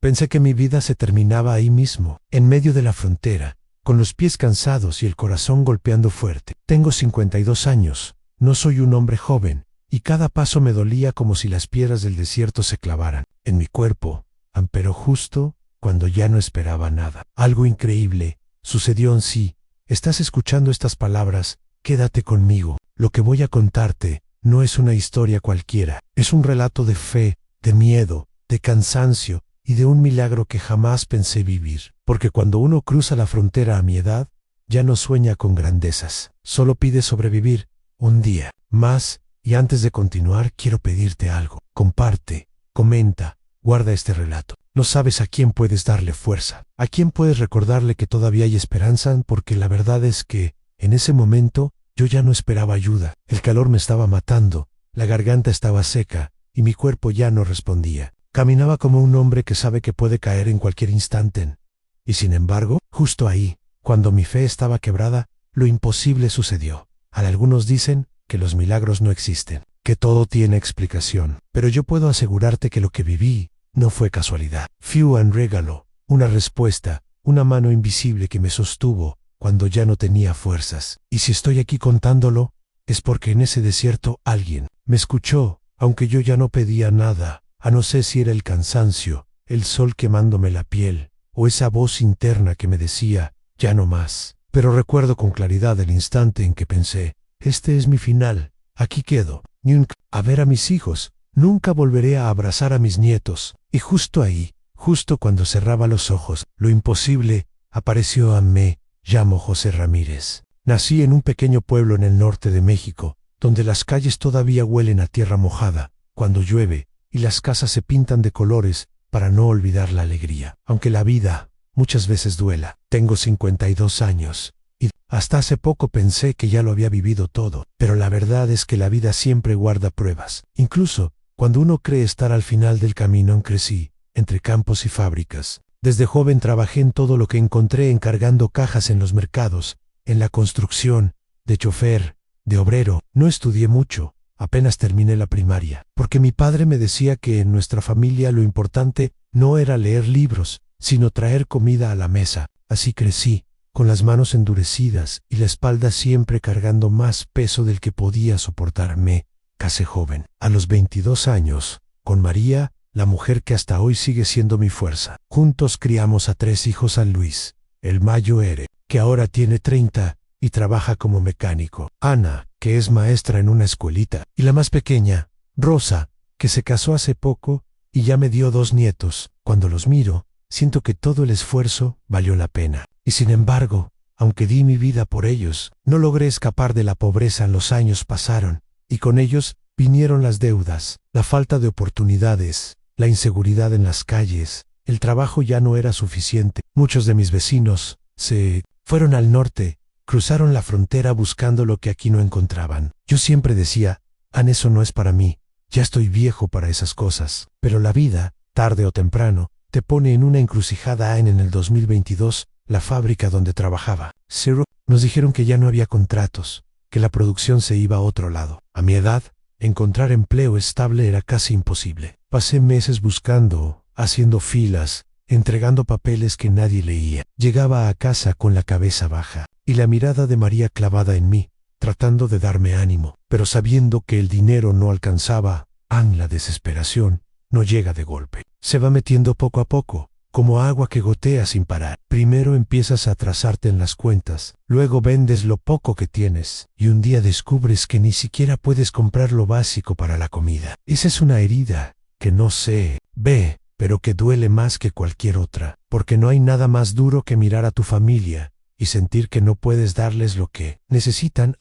Pensé que mi vida se terminaba ahí mismo, en medio de la frontera, con los pies cansados y el corazón golpeando fuerte. Tengo 52 años, no soy un hombre joven, y cada paso me dolía como si las piedras del desierto se clavaran en mi cuerpo, pero justo cuando ya no esperaba nada. Algo increíble sucedió en sí. Estás escuchando estas palabras, quédate conmigo. Lo que voy a contarte no es una historia cualquiera, es un relato de fe, de miedo, de cansancio y de un milagro que jamás pensé vivir. Porque cuando uno cruza la frontera a mi edad, ya no sueña con grandezas, solo pide sobrevivir un día más. Y antes de continuar, quiero pedirte algo. Comparte, comenta, guarda este relato. No sabes a quién puedes darle fuerza, a quién puedes recordarle que todavía hay esperanza, porque la verdad es que, en ese momento, yo ya no esperaba ayuda. El calor me estaba matando, la garganta estaba seca, y mi cuerpo ya no respondía. Caminaba como un hombre que sabe que puede caer en cualquier instante. Y sin embargo, justo ahí, cuando mi fe estaba quebrada, lo imposible sucedió. Algunos dicen que los milagros no existen, que todo tiene explicación. Pero yo puedo asegurarte que lo que viví no fue casualidad. Fue un regalo, una respuesta, una mano invisible que me sostuvo cuando ya no tenía fuerzas. Y si estoy aquí contándolo, es porque en ese desierto alguien me escuchó, aunque yo ya no pedía nada, a no sé si era el cansancio, el sol quemándome la piel, o esa voz interna que me decía, ya no más. Pero recuerdo con claridad el instante en que pensé, este es mi final, aquí quedo, nunca a ver a mis hijos, nunca volveré a abrazar a mis nietos. Y justo ahí, justo cuando cerraba los ojos, lo imposible apareció a mí. Llamo José Ramírez. Nací en un pequeño pueblo en el norte de México, donde las calles todavía huelen a tierra mojada, cuando llueve, y las casas se pintan de colores para no olvidar la alegría. Aunque la vida muchas veces duela. Tengo 52 años. Y hasta hace poco pensé que ya lo había vivido todo, pero la verdad es que la vida siempre guarda pruebas. Incluso, cuando uno cree estar al final del camino, crecí, entre campos y fábricas. Desde joven trabajé en todo lo que encontré, encargando cajas en los mercados, en la construcción, de chofer, de obrero. No estudié mucho, apenas terminé la primaria, porque mi padre me decía que en nuestra familia lo importante no era leer libros, sino traer comida a la mesa. Así crecí, con las manos endurecidas y la espalda siempre cargando más peso del que podía soportarme. Casé joven, a los 22 años, con María, la mujer que hasta hoy sigue siendo mi fuerza. Juntos criamos a 3 hijos: a Luis, el mayo Ere, que ahora tiene 30 y trabaja como mecánico; Ana, que es maestra en una escuelita; y la más pequeña, Rosa, que se casó hace poco y ya me dio 2 nietos. Cuando los miro, siento que todo el esfuerzo valió la pena. Y sin embargo, aunque di mi vida por ellos, no logré escapar de la pobreza. Los años pasaron, y con ellos vinieron las deudas, la falta de oportunidades, la inseguridad en las calles. El trabajo ya no era suficiente. Muchos de mis vecinos se fueron al norte, cruzaron la frontera buscando lo que aquí no encontraban. Yo siempre decía, eso no es para mí, ya estoy viejo para esas cosas. Pero la vida, tarde o temprano, te pone en una encrucijada. En el 2022, la fábrica donde trabajaba, Zero, nos dijeron que ya no había contratos, que la producción se iba a otro lado. A mi edad, encontrar empleo estable era casi imposible. Pasé meses buscando, haciendo filas, entregando papeles que nadie leía. Llegaba a casa con la cabeza baja y la mirada de María clavada en mí, tratando de darme ánimo, pero sabiendo que el dinero no alcanzaba. La desesperación no llega de golpe, se va metiendo poco a poco, como agua que gotea sin parar. Primero empiezas a atrasarte en las cuentas, luego vendes lo poco que tienes, y un día descubres que ni siquiera puedes comprar lo básico para la comida. Esa es una herida que no se ve, pero que duele más que cualquier otra, porque no hay nada más duro que mirar a tu familia y sentir que no puedes darles lo que necesitan.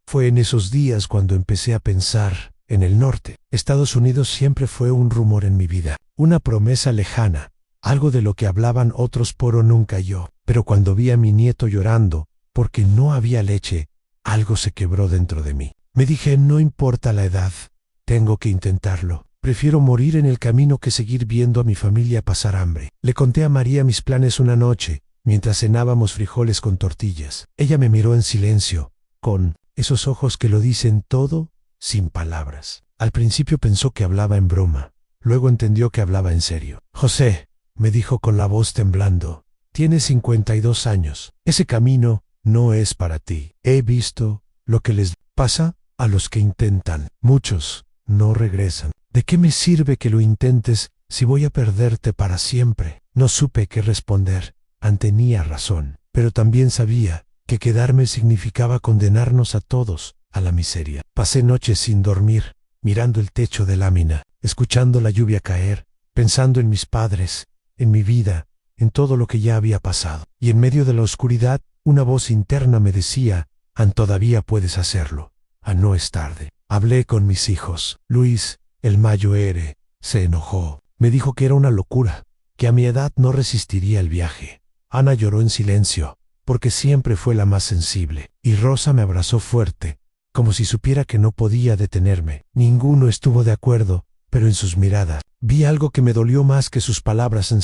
Fue en esos días cuando empecé a pensar en el norte. Estados Unidos siempre fue un rumor en mi vida, una promesa lejana, algo de lo que hablaban otros, pero nunca yo. Pero cuando vi a mi nieto llorando porque no había leche, algo se quebró dentro de mí. Me dije, no importa la edad, tengo que intentarlo. Prefiero morir en el camino que seguir viendo a mi familia pasar hambre. Le conté a María mis planes una noche, mientras cenábamos frijoles con tortillas. Ella me miró en silencio, con esos ojos que lo dicen todo, sin palabras. Al principio pensó que hablaba en broma, luego entendió que hablaba en serio. José, me dijo con la voz temblando. Tienes 52 años. Ese camino no es para ti. He visto lo que les pasa a los que intentan. Muchos no regresan. ¿De qué me sirve que lo intentes si voy a perderte para siempre? No supe qué responder. Tenía razón, pero también sabía que quedarme significaba condenarnos a todos a la miseria. Pasé noches sin dormir, mirando el techo de lámina, escuchando la lluvia caer, pensando en mis padres, en mi vida, en todo lo que ya había pasado. Y en medio de la oscuridad, una voz interna me decía: todavía puedes hacerlo. No es tarde. Hablé con mis hijos. Luis, el mayor, se enojó. Me dijo que era una locura, que a mi edad no resistiría el viaje. Ana lloró en silencio, porque siempre fue la más sensible. Y Rosa me abrazó fuerte, como si supiera que no podía detenerme. Ninguno estuvo de acuerdo, pero en sus miradas vi algo que me dolió más que sus palabras.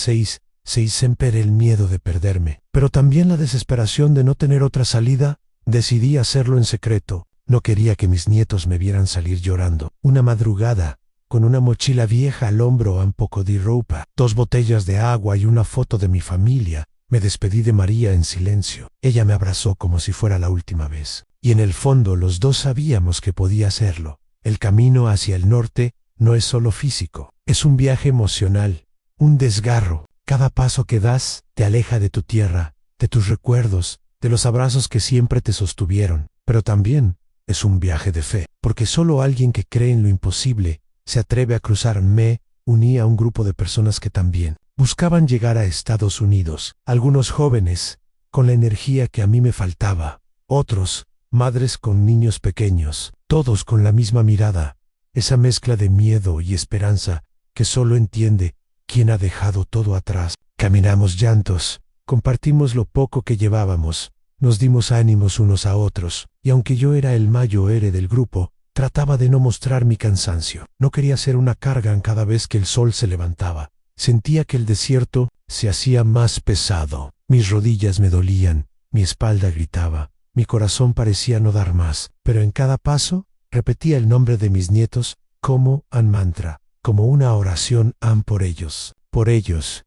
Siempre el miedo de perderme, pero también la desesperación de no tener otra salida. Decidí hacerlo en secreto. No quería que mis nietos me vieran salir llorando. Una madrugada, con una mochila vieja al hombro, un poco de ropa, 2 botellas de agua y una foto de mi familia, me despedí de María en silencio. Ella me abrazó como si fuera la última vez. Y en el fondo los dos sabíamos que podía hacerlo. El camino hacia el norte no es solo físico, es un viaje emocional, un desgarro. Cada paso que das te aleja de tu tierra, de tus recuerdos, de los abrazos que siempre te sostuvieron. Pero también es un viaje de fe, porque solo alguien que cree en lo imposible se atreve a cruzar. Me uní a un grupo de personas que también buscaban llegar a Estados Unidos. Algunos jóvenes, con la energía que a mí me faltaba. Otros, madres con niños pequeños. Todos con la misma mirada. Esa mezcla de miedo y esperanza que solo entiende quien ha dejado todo atrás. Caminamos llantos, compartimos lo poco que llevábamos, nos dimos ánimos unos a otros, y aunque yo era el mayor del grupo, trataba de no mostrar mi cansancio. No quería ser una carga cada vez que el sol se levantaba. Sentía que el desierto se hacía más pesado. Mis rodillas me dolían, mi espalda gritaba, mi corazón parecía no dar más, pero en cada paso repetía el nombre de mis nietos como un mantra, como una oración. Por ellos, por ellos,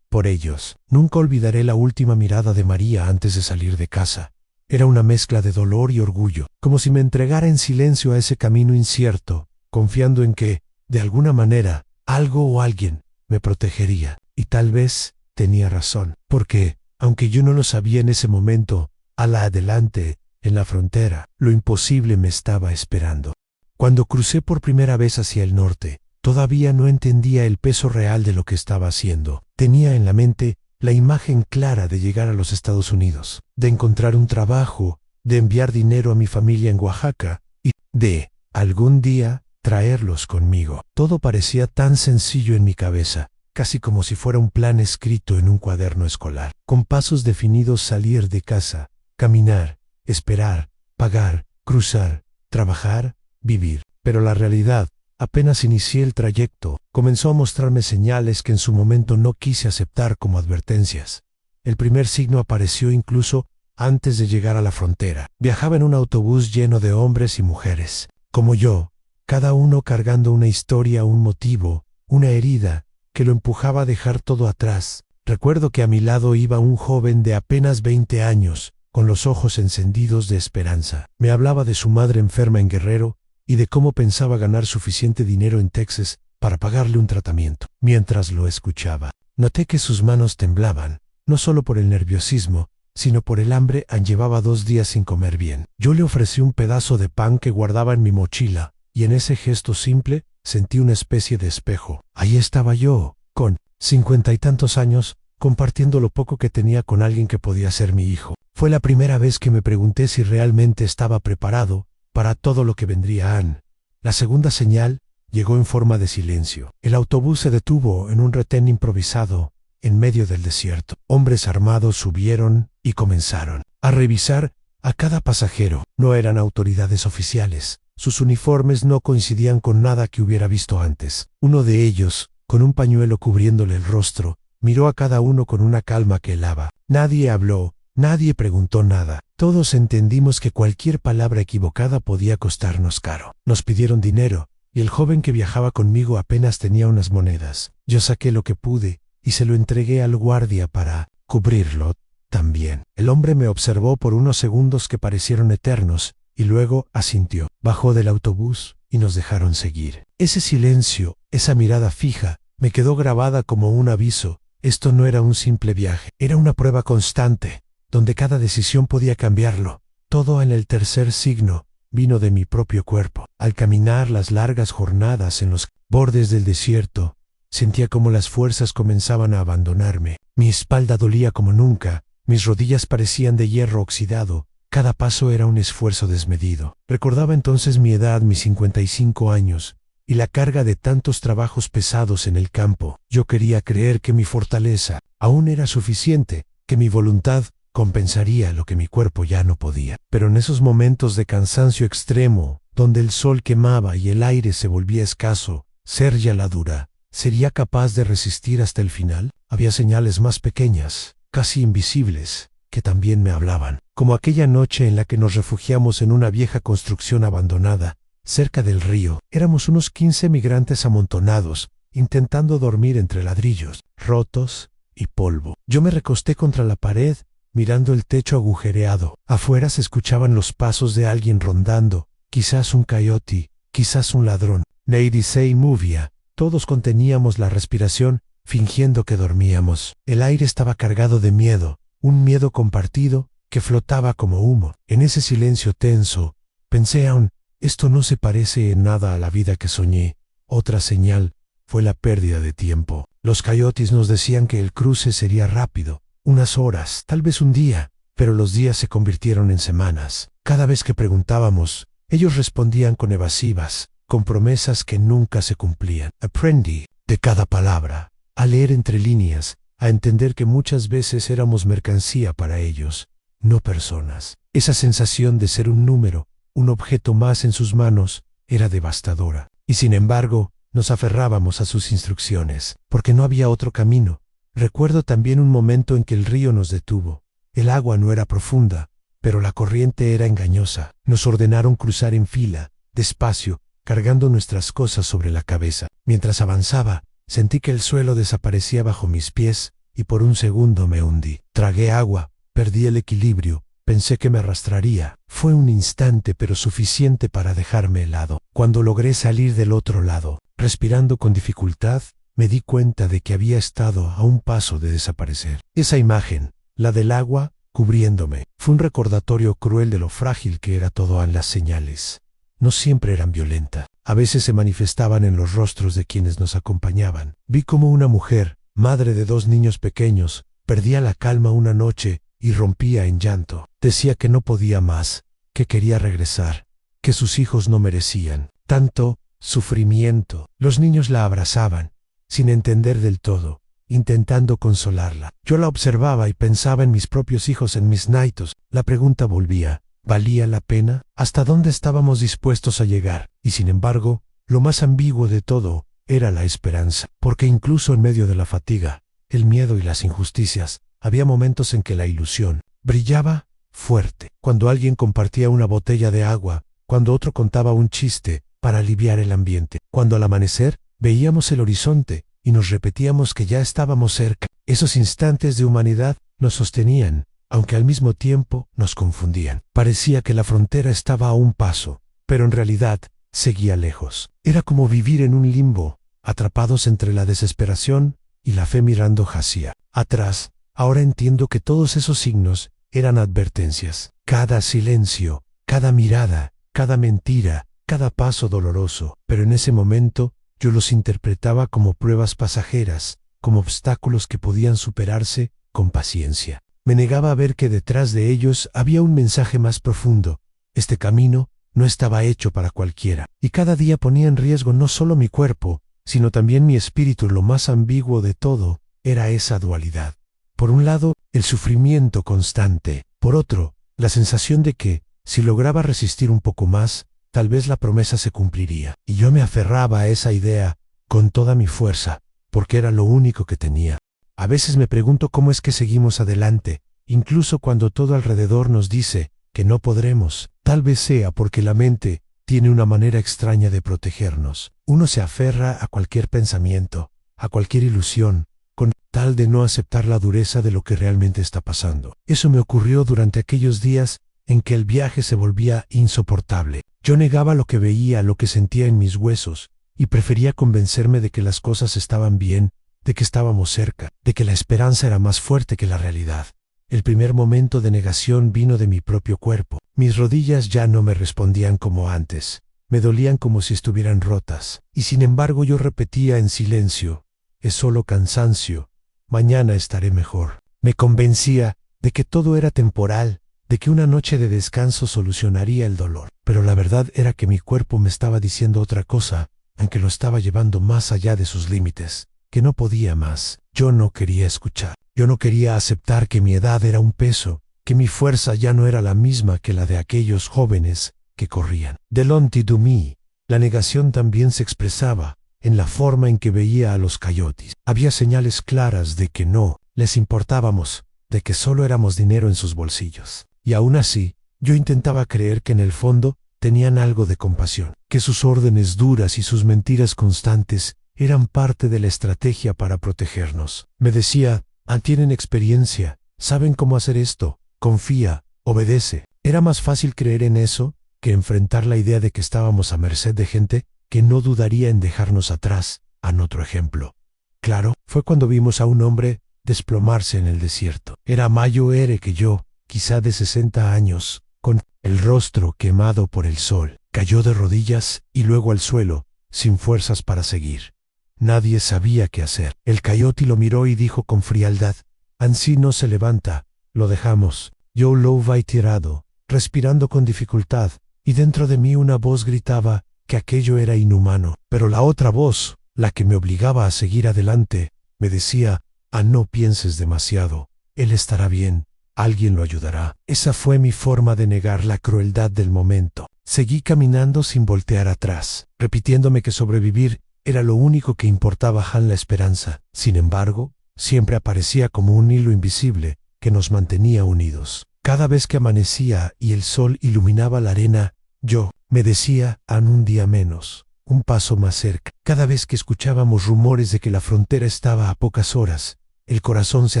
por ellos. Nunca olvidaré la última mirada de María antes de salir de casa. Era una mezcla de dolor y orgullo, como si me entregara en silencio a ese camino incierto, confiando en que, de alguna manera, algo o alguien me protegería. Y tal vez tenía razón, porque, aunque yo no lo sabía en ese momento, adelante, en la frontera, lo imposible me estaba esperando. Cuando crucé por primera vez hacia el norte, todavía no entendía el peso real de lo que estaba haciendo. Tenía en la mente la imagen clara de llegar a los Estados Unidos, de encontrar un trabajo, de enviar dinero a mi familia en Oaxaca y de, algún día, traerlos conmigo. Todo parecía tan sencillo en mi cabeza, casi como si fuera un plan escrito en un cuaderno escolar. Con pasos definidos: salir de casa, caminar, esperar, pagar, cruzar, trabajar, vivir. Pero la realidad, apenas inicié el trayecto, comenzó a mostrarme señales que en su momento no quise aceptar como advertencias. El primer signo apareció incluso antes de llegar a la frontera. Viajaba en un autobús lleno de hombres y mujeres, como yo, cada uno cargando una historia, un motivo, una herida, que lo empujaba a dejar todo atrás. Recuerdo que a mi lado iba un joven de apenas 20 años, con los ojos encendidos de esperanza. Me hablaba de su madre enferma en Guerrero y de cómo pensaba ganar suficiente dinero en Texas para pagarle un tratamiento. Mientras lo escuchaba, noté que sus manos temblaban, no solo por el nerviosismo, sino por el hambre. Llevaba 2 días sin comer bien. Yo le ofrecí un pedazo de pan que guardaba en mi mochila, y en ese gesto simple sentí una especie de espejo. Ahí estaba yo, con 50 y tantos años, compartiendo lo poco que tenía con alguien que podía ser mi hijo. Fue la primera vez que me pregunté si realmente estaba preparado para todo lo que vendría. La segunda señal llegó en forma de silencio. El autobús se detuvo en un retén improvisado, en medio del desierto. Hombres armados subieron y comenzaron a revisar a cada pasajero. No eran autoridades oficiales. Sus uniformes no coincidían con nada que hubiera visto antes. Uno de ellos, con un pañuelo cubriéndole el rostro, miró a cada uno con una calma que helaba. Nadie habló, nadie preguntó nada. Todos entendimos que cualquier palabra equivocada podía costarnos caro. Nos pidieron dinero, y el joven que viajaba conmigo apenas tenía unas monedas. Yo saqué lo que pude, y se lo entregué al guardia para cubrirlo también. El hombre me observó por unos segundos que parecieron eternos, y luego asintió. Bajó del autobús y nos dejaron seguir. Ese silencio, esa mirada fija, me quedó grabada como un aviso. Esto no era un simple viaje, era una prueba constante, donde cada decisión podía cambiarlo. Todo en el tercer signo vino de mi propio cuerpo. Al caminar las largas jornadas en los bordes del desierto, sentía como las fuerzas comenzaban a abandonarme. Mi espalda dolía como nunca, mis rodillas parecían de hierro oxidado. Cada paso era un esfuerzo desmedido. Recordaba entonces mi edad, mis 55 años, y la carga de tantos trabajos pesados en el campo. Yo quería creer que mi fortaleza aún era suficiente, que mi voluntad compensaría lo que mi cuerpo ya no podía. Pero en esos momentos de cansancio extremo, donde el sol quemaba y el aire se volvía escaso, Serja la dura, ¿sería capaz de resistir hasta el final? Había señales más pequeñas, casi invisibles, que también me hablaban. Como aquella noche en la que nos refugiamos en una vieja construcción abandonada, cerca del río. Éramos unos 15 migrantes amontonados, intentando dormir entre ladrillos, rotos y polvo. Yo me recosté contra la pared, mirando el techo agujereado. Afuera se escuchaban los pasos de alguien rondando, quizás un coyote, quizás un ladrón. Lady se movía. Todos conteníamos la respiración, fingiendo que dormíamos. El aire estaba cargado de miedo, un miedo compartido que flotaba como humo. En ese silencio tenso, pensé aún, esto no se parece en nada a la vida que soñé. Otra señal fue la pérdida de tiempo. Los coyotes nos decían que el cruce sería rápido, unas horas, tal vez un día, pero los días se convirtieron en semanas. Cada vez que preguntábamos, ellos respondían con evasivas, con promesas que nunca se cumplían. Aprendí de cada palabra, a leer entre líneas, a entender que muchas veces éramos mercancía para ellos, no personas. Esa sensación de ser un número, un objeto más en sus manos, era devastadora. Y sin embargo, nos aferrábamos a sus instrucciones, porque no había otro camino. Recuerdo también un momento en que el río nos detuvo. El agua no era profunda, pero la corriente era engañosa. Nos ordenaron cruzar en fila, despacio, cargando nuestras cosas sobre la cabeza. Mientras avanzaba, sentí que el suelo desaparecía bajo mis pies, y por un segundo me hundí. Tragué agua, perdí el equilibrio, pensé que me arrastraría. Fue un instante, pero suficiente para dejarme helado. Cuando logré salir del otro lado, respirando con dificultad, me di cuenta de que había estado a un paso de desaparecer. Esa imagen, la del agua, cubriéndome, fue un recordatorio cruel de lo frágil que era todo en las señales. No siempre eran violentas. A veces se manifestaban en los rostros de quienes nos acompañaban. Vi como una mujer, madre de 2 niños pequeños, perdía la calma una noche y rompía en llanto. Decía que no podía más, que quería regresar, que sus hijos no merecían tanto sufrimiento. Los niños la abrazaban, sin entender del todo, intentando consolarla. Yo la observaba y pensaba en mis propios hijos, en mis nietos. La pregunta volvía, ¿valía la pena? ¿Hasta dónde estábamos dispuestos a llegar? Y sin embargo, lo más ambiguo de todo era la esperanza, porque incluso en medio de la fatiga, el miedo y las injusticias, había momentos en que la ilusión brillaba fuerte. Cuando alguien compartía una botella de agua, cuando otro contaba un chiste para aliviar el ambiente, cuando al amanecer veíamos el horizonte y nos repetíamos que ya estábamos cerca. Esos instantes de humanidad nos sostenían, aunque al mismo tiempo nos confundían. Parecía que la frontera estaba a un paso, pero en realidad seguía lejos. Era como vivir en un limbo, atrapados entre la desesperación y la fe mirando hacia atrás. Ahora entiendo que todos esos signos eran advertencias. Cada silencio, cada mirada, cada mentira, cada paso doloroso. Pero en ese momento yo los interpretaba como pruebas pasajeras, como obstáculos que podían superarse con paciencia. Me negaba a ver que detrás de ellos había un mensaje más profundo. Este camino no estaba hecho para cualquiera. Y cada día ponía en riesgo no solo mi cuerpo, sino también mi espíritu. Lo más ambiguo de todo era esa dualidad. Por un lado, el sufrimiento constante. Por otro, la sensación de que, si lograba resistir un poco más, tal vez la promesa se cumpliría. Y yo me aferraba a esa idea con toda mi fuerza, porque era lo único que tenía. A veces me pregunto cómo es que seguimos adelante, incluso cuando todo alrededor nos dice que no podremos. Tal vez sea porque la mente tiene una manera extraña de protegernos. Uno se aferra a cualquier pensamiento, a cualquier ilusión, con tal de no aceptar la dureza de lo que realmente está pasando. Eso me ocurrió durante aquellos días en que el viaje se volvía insoportable. Yo negaba lo que veía, lo que sentía en mis huesos, y prefería convencerme de que las cosas estaban bien, de que estábamos cerca, de que la esperanza era más fuerte que la realidad. El primer momento de negación vino de mi propio cuerpo. Mis rodillas ya no me respondían como antes. Me dolían como si estuvieran rotas. Y sin embargo yo repetía en silencio: es solo cansancio. Mañana estaré mejor. Me convencía de que todo era temporal, de que una noche de descanso solucionaría el dolor. Pero la verdad era que mi cuerpo me estaba diciendo otra cosa, aunque lo estaba llevando más allá de sus límites, que no podía más. Yo no quería escuchar. Yo no quería aceptar que mi edad era un peso, que mi fuerza ya no era la misma que la de aquellos jóvenes que corrían. Delante de mí, la negación también se expresaba en la forma en que veía a los coyotes. Había señales claras de que no les importábamos, de que solo éramos dinero en sus bolsillos. Y aún así, yo intentaba creer que en el fondo tenían algo de compasión, que sus órdenes duras y sus mentiras constantes eran parte de la estrategia para protegernos. Me decía: tienen experiencia, saben cómo hacer esto, confía, obedece. Era más fácil creer en eso que enfrentar la idea de que estábamos a merced de gente que no dudaría en dejarnos atrás. Otro ejemplo claro fue cuando vimos a un hombre desplomarse en el desierto. Era mayor que yo, quizá de 60 años, con el rostro quemado por el sol. Cayó de rodillas y luego al suelo, sin fuerzas para seguir. Nadie sabía qué hacer. El coyote lo miró y dijo con frialdad: ansí no se levanta, lo dejamos. Yo lo vi tirado, respirando con dificultad, y dentro de mí una voz gritaba que aquello era inhumano. Pero la otra voz, la que me obligaba a seguir adelante, me decía: no pienses demasiado, él estará bien, alguien lo ayudará. Esa fue mi forma de negar la crueldad del momento. Seguí caminando sin voltear atrás, repitiéndome que sobrevivir era lo único que importaba. La esperanza, sin embargo, siempre aparecía como un hilo invisible que nos mantenía unidos. Cada vez que amanecía y el sol iluminaba la arena, yo me decía: un día menos, un paso más cerca. Cada vez que escuchábamos rumores de que la frontera estaba a pocas horas, el corazón se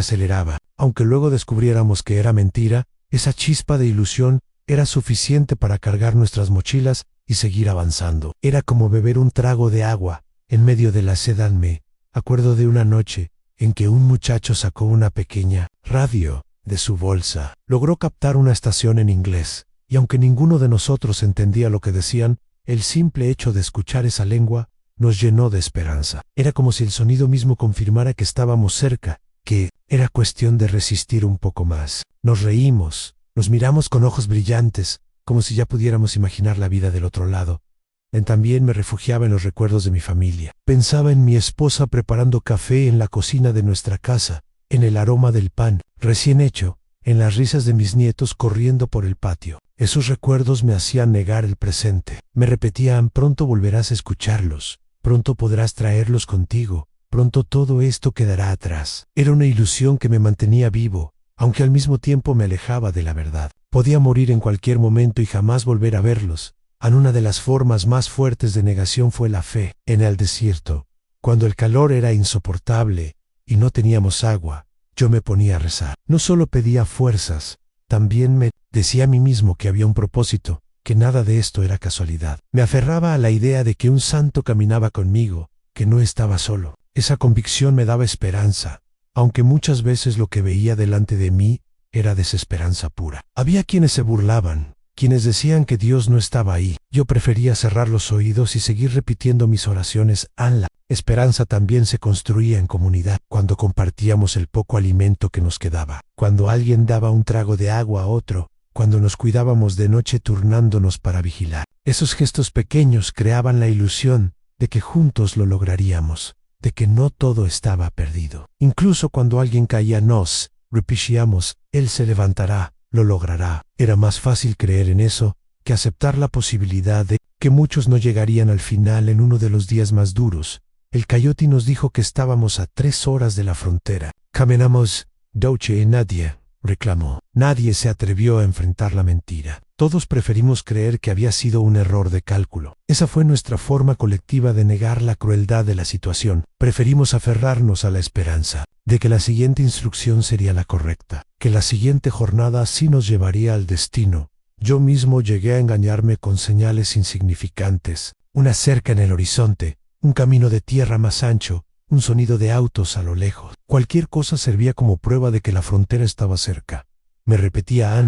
aceleraba. Aunque luego descubriéramos que era mentira, esa chispa de ilusión era suficiente para cargar nuestras mochilas y seguir avanzando. Era como beber un trago de agua en medio de la sed. Me acuerdo de una noche en que un muchacho sacó una pequeña radio de su bolsa. Logró captar una estación en inglés, y aunque ninguno de nosotros entendía lo que decían, el simple hecho de escuchar esa lengua nos llenó de esperanza. Era como si el sonido mismo confirmara que estábamos cerca, que era cuestión de resistir un poco más. Nos reímos, nos miramos con ojos brillantes, como si ya pudiéramos imaginar la vida del otro lado. También me refugiaba en los recuerdos de mi familia. Pensaba en mi esposa preparando café en la cocina de nuestra casa, en el aroma del pan recién hecho, en las risas de mis nietos corriendo por el patio. Esos recuerdos me hacían negar el presente. Me repetían: pronto volverás a escucharlos, pronto podrás traerlos contigo, pronto todo esto quedará atrás. Era una ilusión que me mantenía vivo, aunque al mismo tiempo me alejaba de la verdad. Podía morir en cualquier momento y jamás volver a verlos. Una de las formas más fuertes de negación fue la fe. En el desierto, cuando el calor era insoportable y no teníamos agua, yo me ponía a rezar. No solo pedía fuerzas, también me decía a mí mismo que había un propósito, que nada de esto era casualidad. Me aferraba a la idea de que un santo caminaba conmigo, que no estaba solo. Esa convicción me daba esperanza, aunque muchas veces lo que veía delante de mí era desesperanza pura. Había quienes se burlaban, quienes decían que Dios no estaba ahí. Yo prefería cerrar los oídos y seguir repitiendo mis oraciones. La esperanza también se construía en comunidad, cuando compartíamos el poco alimento que nos quedaba, cuando alguien daba un trago de agua a otro, cuando nos cuidábamos de noche turnándonos para vigilar. Esos gestos pequeños creaban la ilusión de que juntos lo lograríamos, de que no todo estaba perdido. Incluso cuando alguien caía, nos repetíamos: él se levantará, lo logrará. Era más fácil creer en eso que aceptar la posibilidad de que muchos no llegarían al final. En uno de los días más duros, el coyote nos dijo que estábamos a 3 horas de la frontera. Caminamos, Doche, y nadie reclamó. Nadie se atrevió a enfrentar la mentira. Todos preferimos creer que había sido un error de cálculo. Esa fue nuestra forma colectiva de negar la crueldad de la situación. Preferimos aferrarnos a la esperanza de que la siguiente instrucción sería la correcta, que la siguiente jornada sí nos llevaría al destino. Yo mismo llegué a engañarme con señales insignificantes, una cerca en el horizonte, un camino de tierra más ancho, un sonido de autos a lo lejos. Cualquier cosa servía como prueba de que la frontera estaba cerca. Me repetía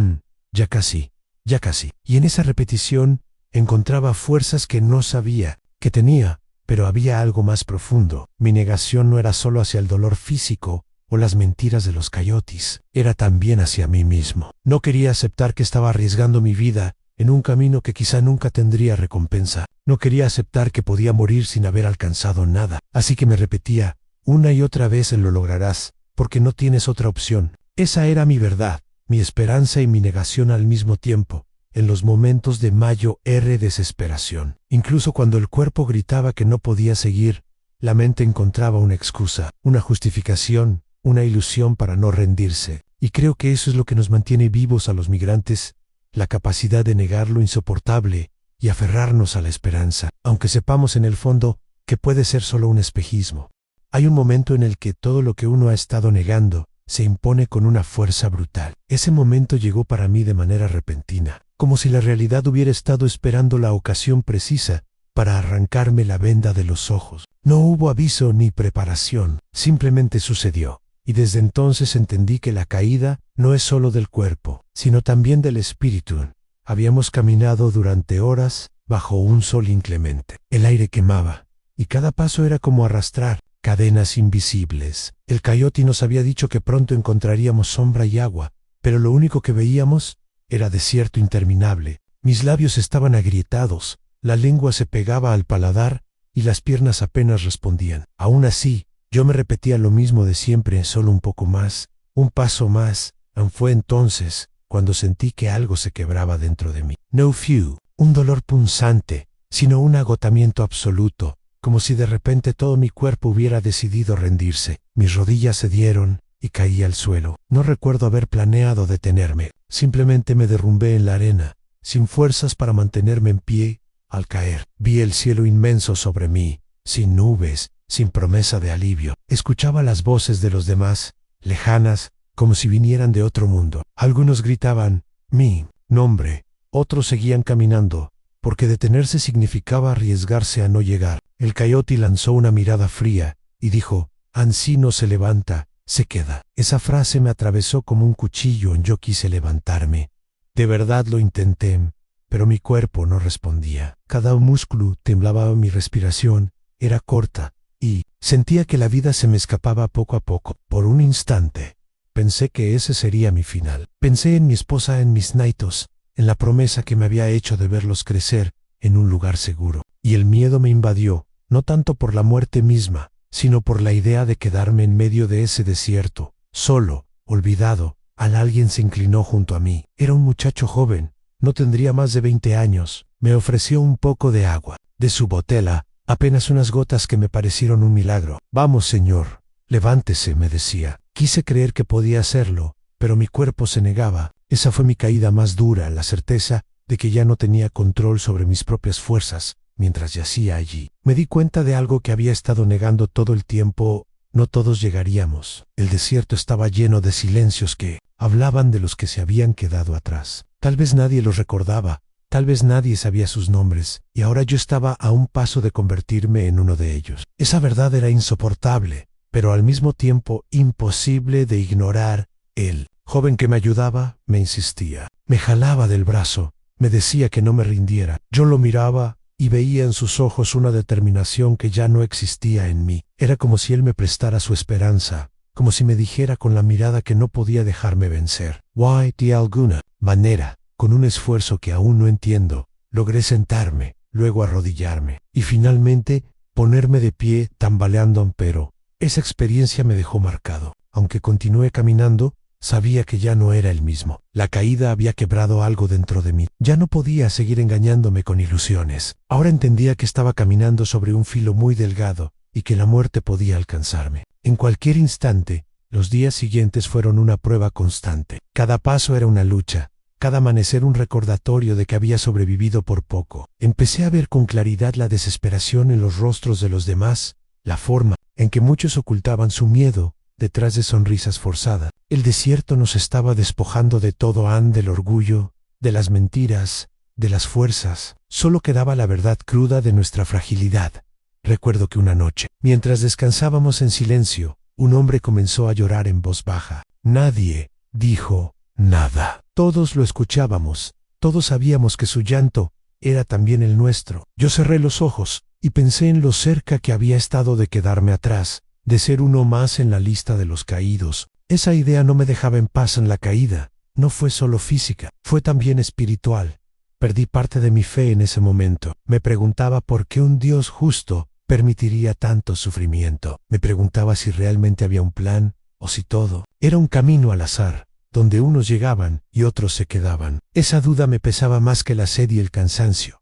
ya casi, ya casi. Y en esa repetición encontraba fuerzas que no sabía que tenía, pero había algo más profundo. Mi negación no era solo hacia el dolor físico o las mentiras de los coyotes, era también hacia mí mismo. No quería aceptar que estaba arriesgando mi vida en un camino que quizá nunca tendría recompensa. No quería aceptar que podía morir sin haber alcanzado nada. Así que me repetía una y otra vez: lo lograrás, porque no tienes otra opción. Esa era mi verdad, mi esperanza y mi negación al mismo tiempo. En los momentos de mayor desesperación, incluso cuando el cuerpo gritaba que no podía seguir, la mente encontraba una excusa, una justificación, una ilusión para no rendirse. Y creo que eso es lo que nos mantiene vivos a los migrantes, la capacidad de negar lo insoportable y aferrarnos a la esperanza, aunque sepamos en el fondo que puede ser solo un espejismo. Hay un momento en el que todo lo que uno ha estado negando se impone con una fuerza brutal. Ese momento llegó para mí de manera repentina, como si la realidad hubiera estado esperando la ocasión precisa para arrancarme la venda de los ojos. No hubo aviso ni preparación, simplemente sucedió. Y desde entonces entendí que la caída no es solo del cuerpo, sino también del espíritu. Habíamos caminado durante horas bajo un sol inclemente. El aire quemaba, y cada paso era como arrastrar cadenas invisibles. El coyote nos había dicho que pronto encontraríamos sombra y agua, pero lo único que veíamos era desierto interminable. Mis labios estaban agrietados, la lengua se pegaba al paladar y las piernas apenas respondían. Aún así, yo me repetía lo mismo de siempre, solo un poco más, un paso más. Fue entonces cuando sentí que algo se quebraba dentro de mí. No fue un dolor punzante, sino un agotamiento absoluto, como si de repente todo mi cuerpo hubiera decidido rendirse. Mis rodillas cedieron y caí al suelo. No recuerdo haber planeado detenerme, simplemente me derrumbé en la arena, sin fuerzas para mantenerme en pie. Al caer, vi el cielo inmenso sobre mí, sin nubes, sin promesa de alivio. Escuchaba las voces de los demás, lejanas, como si vinieran de otro mundo. Algunos gritaban mi nombre, otros seguían caminando, porque detenerse significaba arriesgarse a no llegar. El coyote lanzó una mirada fría y dijo: "Ansí no se levanta, se queda". Esa frase me atravesó como un cuchillo. Yo quise levantarme. De verdad lo intenté, pero mi cuerpo no respondía. Cada músculo temblaba, mi respiración era corta, y sentía que la vida se me escapaba poco a poco. Por un instante, pensé que ese sería mi final. Pensé en mi esposa, en mis nietos, en la promesa que me había hecho de verlos crecer en un lugar seguro. Y el miedo me invadió, no tanto por la muerte misma, sino por la idea de quedarme en medio de ese desierto, solo, olvidado. Alguien se inclinó junto a mí. Era un muchacho joven, no tendría más de 20 años. Me ofreció un poco de agua. De su botella, apenas unas gotas que me parecieron un milagro. «Vamos, señor, levántese», me decía. Quise creer que podía hacerlo, pero mi cuerpo se negaba. Esa fue mi caída más dura, la certeza de que ya no tenía control sobre mis propias fuerzas. Mientras yacía allí, me di cuenta de algo que había estado negando todo el tiempo: no todos llegaríamos. El desierto estaba lleno de silencios que hablaban de los que se habían quedado atrás. Tal vez nadie los recordaba, tal vez nadie sabía sus nombres, y ahora yo estaba a un paso de convertirme en uno de ellos. Esa verdad era insoportable, pero al mismo tiempo imposible de ignorar. El joven que me ayudaba me insistía, me jalaba del brazo, me decía que no me rindiera. Yo lo miraba y veía en sus ojos una determinación que ya no existía en mí. Era como si él me prestara su esperanza, como si me dijera con la mirada que no podía dejarme vencer. De alguna manera, con un esfuerzo que aún no entiendo, logré sentarme, luego arrodillarme, y finalmente ponerme de pie, tambaleando. Pero esa experiencia me dejó marcado. Aunque continué caminando, sabía que ya no era el mismo. La caída había quebrado algo dentro de mí. Ya no podía seguir engañándome con ilusiones. Ahora entendía que estaba caminando sobre un filo muy delgado y que la muerte podía alcanzarme en cualquier instante. Los días siguientes fueron una prueba constante. Cada paso era una lucha, cada amanecer un recordatorio de que había sobrevivido por poco. Empecé a ver con claridad la desesperación en los rostros de los demás, la forma en que muchos ocultaban su miedo detrás de sonrisas forzadas. El desierto nos estaba despojando de todo, del orgullo, de las mentiras, de las fuerzas. Solo quedaba la verdad cruda de nuestra fragilidad. Recuerdo que una noche, mientras descansábamos en silencio, un hombre comenzó a llorar en voz baja. Nadie dijo nada. Todos lo escuchábamos. Todos sabíamos que su llanto era también el nuestro. Yo cerré los ojos y pensé en lo cerca que había estado de quedarme atrás, de ser uno más en la lista de los caídos. Esa idea no me dejaba en paz. En la caída no fue solo física, fue también espiritual. Perdí parte de mi fe en ese momento. Me preguntaba por qué un Dios justo permitiría tanto sufrimiento. Me preguntaba si realmente había un plan, o si todo era un camino al azar, donde unos llegaban y otros se quedaban. Esa duda me pesaba más que la sed y el cansancio.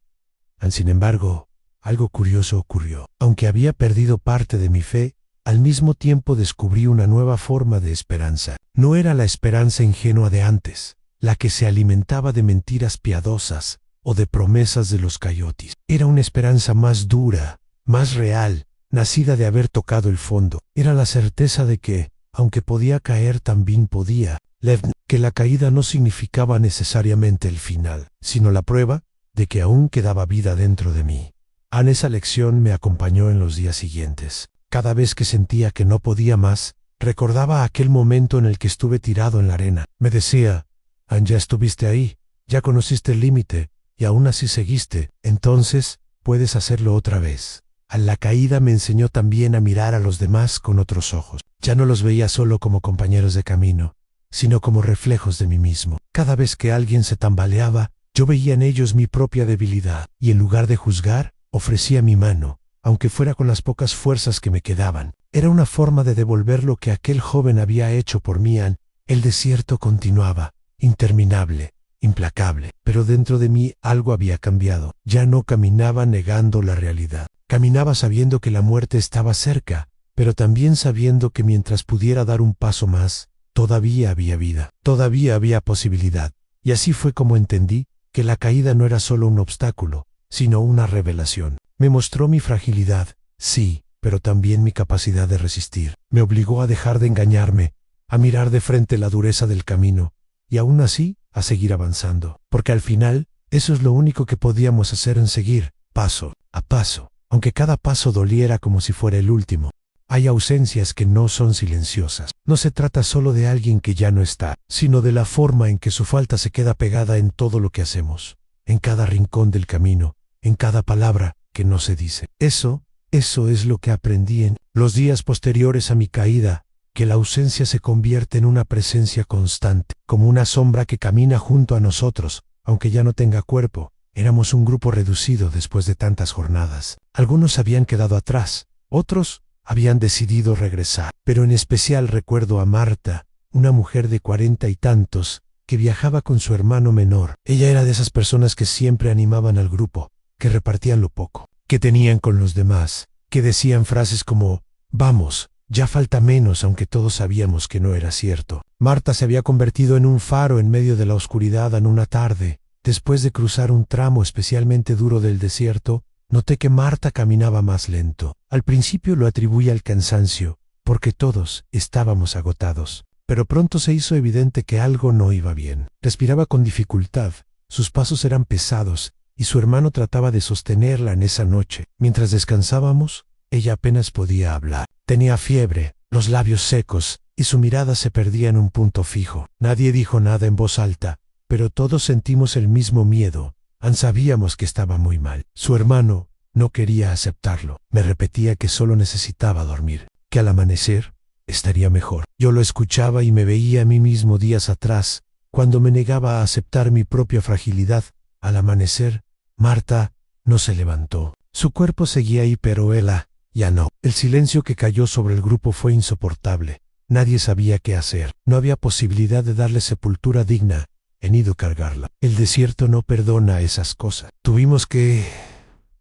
Sin embargo, algo curioso ocurrió. Aunque había perdido parte de mi fe, al mismo tiempo descubrí una nueva forma de esperanza. No era la esperanza ingenua de antes, la que se alimentaba de mentiras piadosas o de promesas de los coyotes. Era una esperanza más dura, más real, nacida de haber tocado el fondo. Era la certeza de que, aunque podía caer, también podía que la caída no significaba necesariamente el final, sino la prueba de que aún quedaba vida dentro de mí. Esa lección me acompañó en los días siguientes. Cada vez que sentía que no podía más, recordaba aquel momento en el que estuve tirado en la arena. Me decía, ya estuviste ahí, ya conociste el límite, y aún así seguiste, entonces puedes hacerlo otra vez. La caída me enseñó también a mirar a los demás con otros ojos. Ya no los veía solo como compañeros de camino, sino como reflejos de mí mismo. Cada vez que alguien se tambaleaba, yo veía en ellos mi propia debilidad, y en lugar de juzgar, ofrecía mi mano, aunque fuera con las pocas fuerzas que me quedaban. Era una forma de devolver lo que aquel joven había hecho por mí. El desierto continuaba, interminable, implacable, pero dentro de mí algo había cambiado. Ya no caminaba negando la realidad. Caminaba sabiendo que la muerte estaba cerca, pero también sabiendo que mientras pudiera dar un paso más, todavía había vida, todavía había posibilidad. Y así fue como entendí que la caída no era solo un obstáculo, sino una revelación. Me mostró mi fragilidad, sí, pero también mi capacidad de resistir. Me obligó a dejar de engañarme, a mirar de frente la dureza del camino, y aún así a seguir avanzando. Porque al final, eso es lo único que podíamos hacer, en seguir, paso a paso. Aunque cada paso doliera como si fuera el último. Hay ausencias que no son silenciosas. No se trata solo de alguien que ya no está, sino de la forma en que su falta se queda pegada en todo lo que hacemos, en cada rincón del camino, en cada palabra que no se dice. Eso es lo que aprendí en los días posteriores a mi caída, que la ausencia se convierte en una presencia constante, como una sombra que camina junto a nosotros, aunque ya no tenga cuerpo. Éramos un grupo reducido después de tantas jornadas. Algunos habían quedado atrás, otros habían decidido regresar. Pero en especial recuerdo a Marta, una mujer de 40 y tantos, que viajaba con su hermano menor. Ella era de esas personas que siempre animaban al grupo, que repartían lo poco que tenían con los demás, que decían frases como, vamos, ya falta menos, aunque todos sabíamos que no era cierto. Marta se había convertido en un faro en medio de la oscuridad. En una tarde, después de cruzar un tramo especialmente duro del desierto, noté que Marta caminaba más lento. Al principio lo atribuí al cansancio, porque todos estábamos agotados. Pero pronto se hizo evidente que algo no iba bien. Respiraba con dificultad, sus pasos eran pesados, y su hermano trataba de sostenerla en esa noche. Mientras descansábamos, ella apenas podía hablar. Tenía fiebre, los labios secos, y su mirada se perdía en un punto fijo. Nadie dijo nada en voz alta, pero todos sentimos el mismo miedo. Sabíamos que estaba muy mal. Su hermano no quería aceptarlo. Me repetía que solo necesitaba dormir, que al amanecer estaría mejor. Yo lo escuchaba y me veía a mí mismo días atrás, cuando me negaba a aceptar mi propia fragilidad. Al amanecer, Marta no se levantó. Su cuerpo seguía ahí, pero ella ya no. El silencio que cayó sobre el grupo fue insoportable. Nadie sabía qué hacer. No había posibilidad de darle sepultura digna. He ido a cargarla. El desierto no perdona esas cosas. Tuvimos que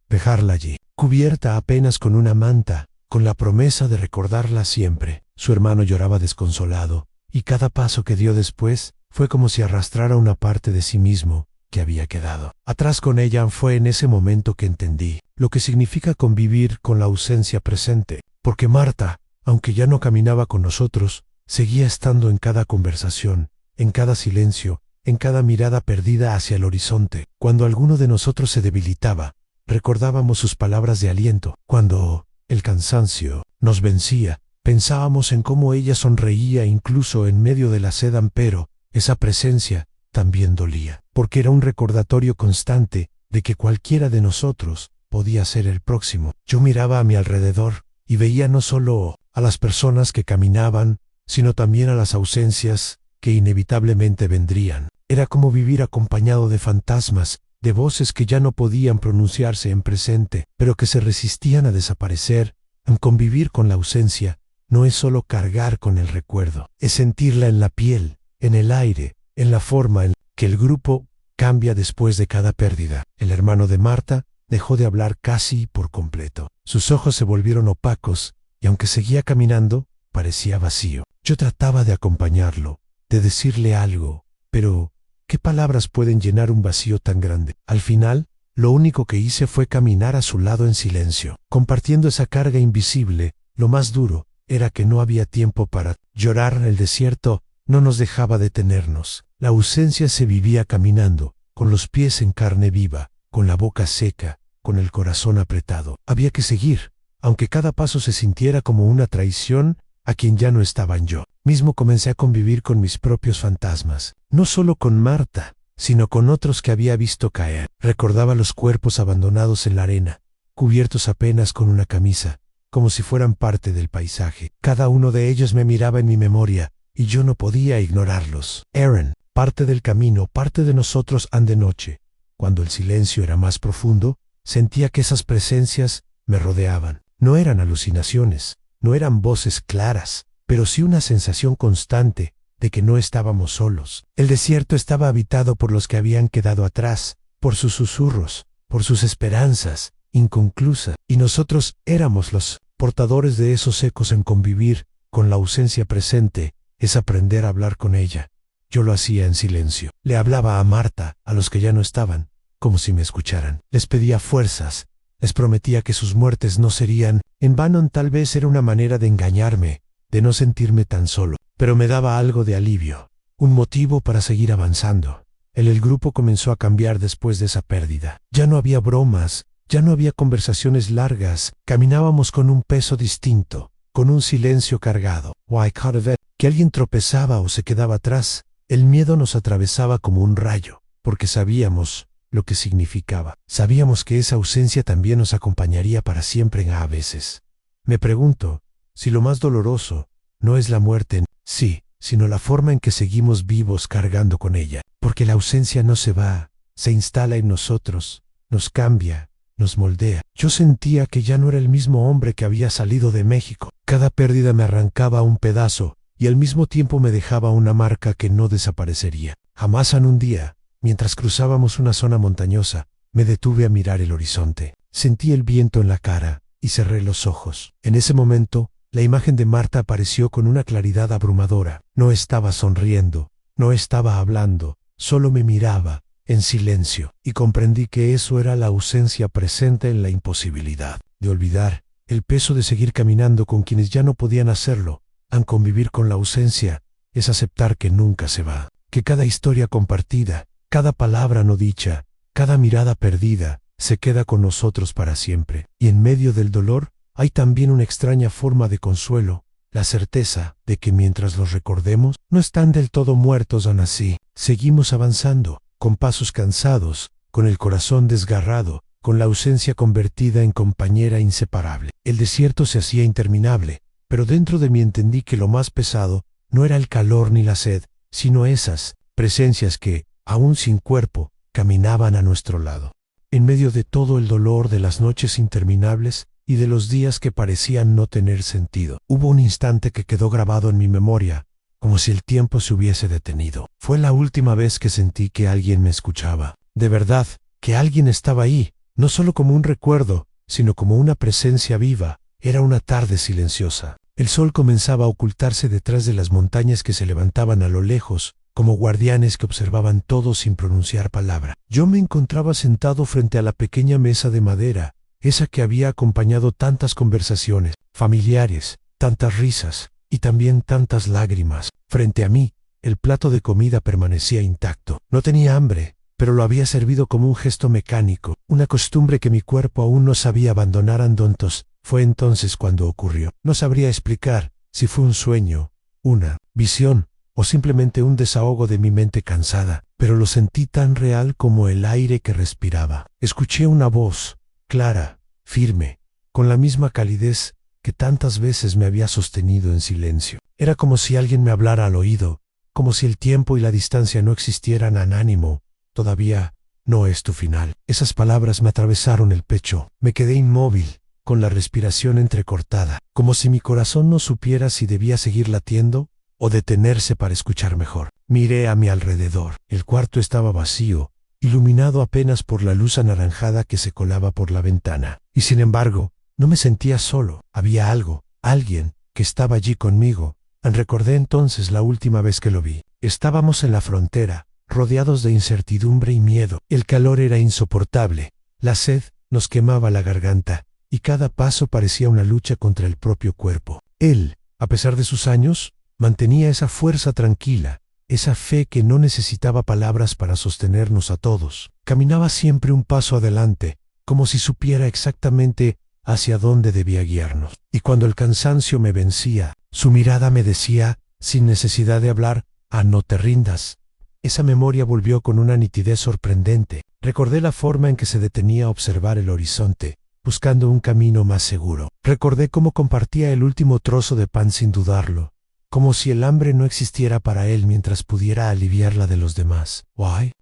dejarla allí, cubierta apenas con una manta, con la promesa de recordarla siempre. Su hermano lloraba desconsolado, y cada paso que dio después Fue como si arrastrara una parte de sí mismo que había quedado atrás con ella. Fue en ese momento que entendí lo que significa convivir con la ausencia presente, porque Marta, aunque ya no caminaba con nosotros, seguía estando en cada conversación, en cada silencio, en cada mirada perdida hacia el horizonte. Cuando alguno de nosotros se debilitaba, recordábamos sus palabras de aliento. Cuando el cansancio nos vencía, pensábamos en cómo ella sonreía incluso en medio de la sed, pero esa presencia también dolía, porque era un recordatorio constante de que cualquiera de nosotros podía ser el próximo. Yo miraba a mi alrededor y veía no solo a las personas que caminaban, sino también a las ausencias que inevitablemente vendrían. Era como vivir acompañado de fantasmas, de voces que ya no podían pronunciarse en presente, pero que se resistían a desaparecer. En convivir con la ausencia no es solo cargar con el recuerdo, es sentirla en la piel, en el aire, en la forma en que el grupo cambia después de cada pérdida. El hermano de Marta dejó de hablar casi por completo. Sus ojos se volvieron opacos y aunque seguía caminando, parecía vacío. Yo trataba de acompañarlo, de decirle algo, pero ¿qué palabras pueden llenar un vacío tan grande? Al final, lo único que hice fue caminar a su lado en silencio, compartiendo esa carga invisible. Lo más duro era que no había tiempo para llorar. El desierto no nos dejaba detenernos. La ausencia se vivía caminando, con los pies en carne viva, con la boca seca, con el corazón apretado. Había que seguir, aunque cada paso se sintiera como una traición a quien ya no estaban. Yo mismo comencé a convivir con mis propios fantasmas, no solo con Marta, sino con otros que había visto caer. Recordaba los cuerpos abandonados en la arena, cubiertos apenas con una camisa, como si fueran parte del paisaje. Cada uno de ellos me miraba en mi memoria, y yo no podía ignorarlos. Eran parte del camino, parte de nosotros. De noche, cuando el silencio era más profundo, sentía que esas presencias me rodeaban. No eran alucinaciones, no eran voces claras, pero sí una sensación constante de que no estábamos solos. El desierto estaba habitado por los que habían quedado atrás, por sus susurros, por sus esperanzas inconclusas, y nosotros éramos los portadores de esos ecos. En convivir con la ausencia presente es aprender a hablar con ella. Yo lo hacía en silencio. Le hablaba a Marta, a los que ya no estaban, como si me escucharan. Les pedía fuerzas, les prometía que sus muertes no serían en vano. Tal vez era una manera de engañarme, de no sentirme tan solo, pero me daba algo de alivio, un motivo para seguir avanzando. El grupo comenzó a cambiar después de esa pérdida. Ya no había bromas, ya no había conversaciones largas, caminábamos con un peso distinto, con un silencio cargado. Cada vez que alguien tropezaba o se quedaba atrás, el miedo nos atravesaba como un rayo, porque sabíamos lo que significaba. Sabíamos que esa ausencia también nos acompañaría para siempre. A veces me pregunto si lo más doloroso no es la muerte en sí, sino la forma en que seguimos vivos cargando con ella, porque la ausencia no se va, se instala en nosotros, nos cambia, nos moldea. Yo sentía que ya no era el mismo hombre que había salido de México. Cada pérdida me arrancaba un pedazo y al mismo tiempo me dejaba una marca que no desaparecería. Jamás. Un día, mientras cruzábamos una zona montañosa, me detuve a mirar el horizonte. Sentí el viento en la cara y cerré los ojos. En ese momento, la imagen de Marta apareció con una claridad abrumadora. No estaba sonriendo, no estaba hablando, solo me miraba, en silencio, y comprendí que eso era la ausencia presente en la imposibilidad de olvidar, el peso de seguir caminando con quienes ya no podían hacerlo. Convivir con la ausencia es aceptar que nunca se va, que cada historia compartida, cada palabra no dicha, cada mirada perdida, se queda con nosotros para siempre. Y en medio del dolor, hay también una extraña forma de consuelo, la certeza de que mientras los recordemos, no están del todo muertos. Aún así, seguimos avanzando, con pasos cansados, con el corazón desgarrado, con la ausencia convertida en compañera inseparable. El desierto se hacía interminable, pero dentro de mí entendí que lo más pesado no era el calor ni la sed, sino esas presencias que, aún sin cuerpo, caminaban a nuestro lado. En medio de todo el dolor de las noches interminables y de los días que parecían no tener sentido, hubo un instante que quedó grabado en mi memoria, como si el tiempo se hubiese detenido. Fue la última vez que sentí que alguien me escuchaba. De verdad, que alguien estaba ahí, no solo como un recuerdo, sino como una presencia viva. Era una tarde silenciosa. El sol comenzaba a ocultarse detrás de las montañas que se levantaban a lo lejos, como guardianes que observaban todo sin pronunciar palabra. Yo me encontraba sentado frente a la pequeña mesa de madera, esa que había acompañado tantas conversaciones familiares, tantas risas y también tantas lágrimas. Frente a mí, el plato de comida permanecía intacto. No tenía hambre, pero lo había servido como un gesto mecánico, una costumbre que mi cuerpo aún no sabía abandonar. Entonces, fue entonces cuando ocurrió. No sabría explicar si fue un sueño, una visión o simplemente un desahogo de mi mente cansada, pero lo sentí tan real como el aire que respiraba. Escuché una voz, clara, firme, con la misma calidez que tantas veces me había sostenido en silencio. Era como si alguien me hablara al oído, como si el tiempo y la distancia no existieran. Anánimo, todavía no es tu final. Esas palabras me atravesaron el pecho. Me quedé inmóvil, con la respiración entrecortada, como si mi corazón no supiera si debía seguir latiendo o detenerse para escuchar mejor. Miré a mi alrededor. El cuarto estaba vacío, iluminado apenas por la luz anaranjada que se colaba por la ventana. Y sin embargo, no me sentía solo. Había algo, alguien, que estaba allí conmigo. Recordé entonces la última vez que lo vi. Estábamos en la frontera, rodeados de incertidumbre y miedo. El calor era insoportable. La sed nos quemaba la garganta, y cada paso parecía una lucha contra el propio cuerpo. Él, a pesar de sus años, mantenía esa fuerza tranquila, esa fe que no necesitaba palabras para sostenernos a todos. Caminaba siempre un paso adelante, como si supiera exactamente hacia dónde debía guiarnos. Y cuando el cansancio me vencía, su mirada me decía, sin necesidad de hablar, no te rindas. Esa memoria volvió con una nitidez sorprendente. Recordé la forma en que se detenía a observar el horizonte, buscando un camino más seguro. Recordé cómo compartía el último trozo de pan sin dudarlo, como si el hambre no existiera para él mientras pudiera aliviar la de los demás.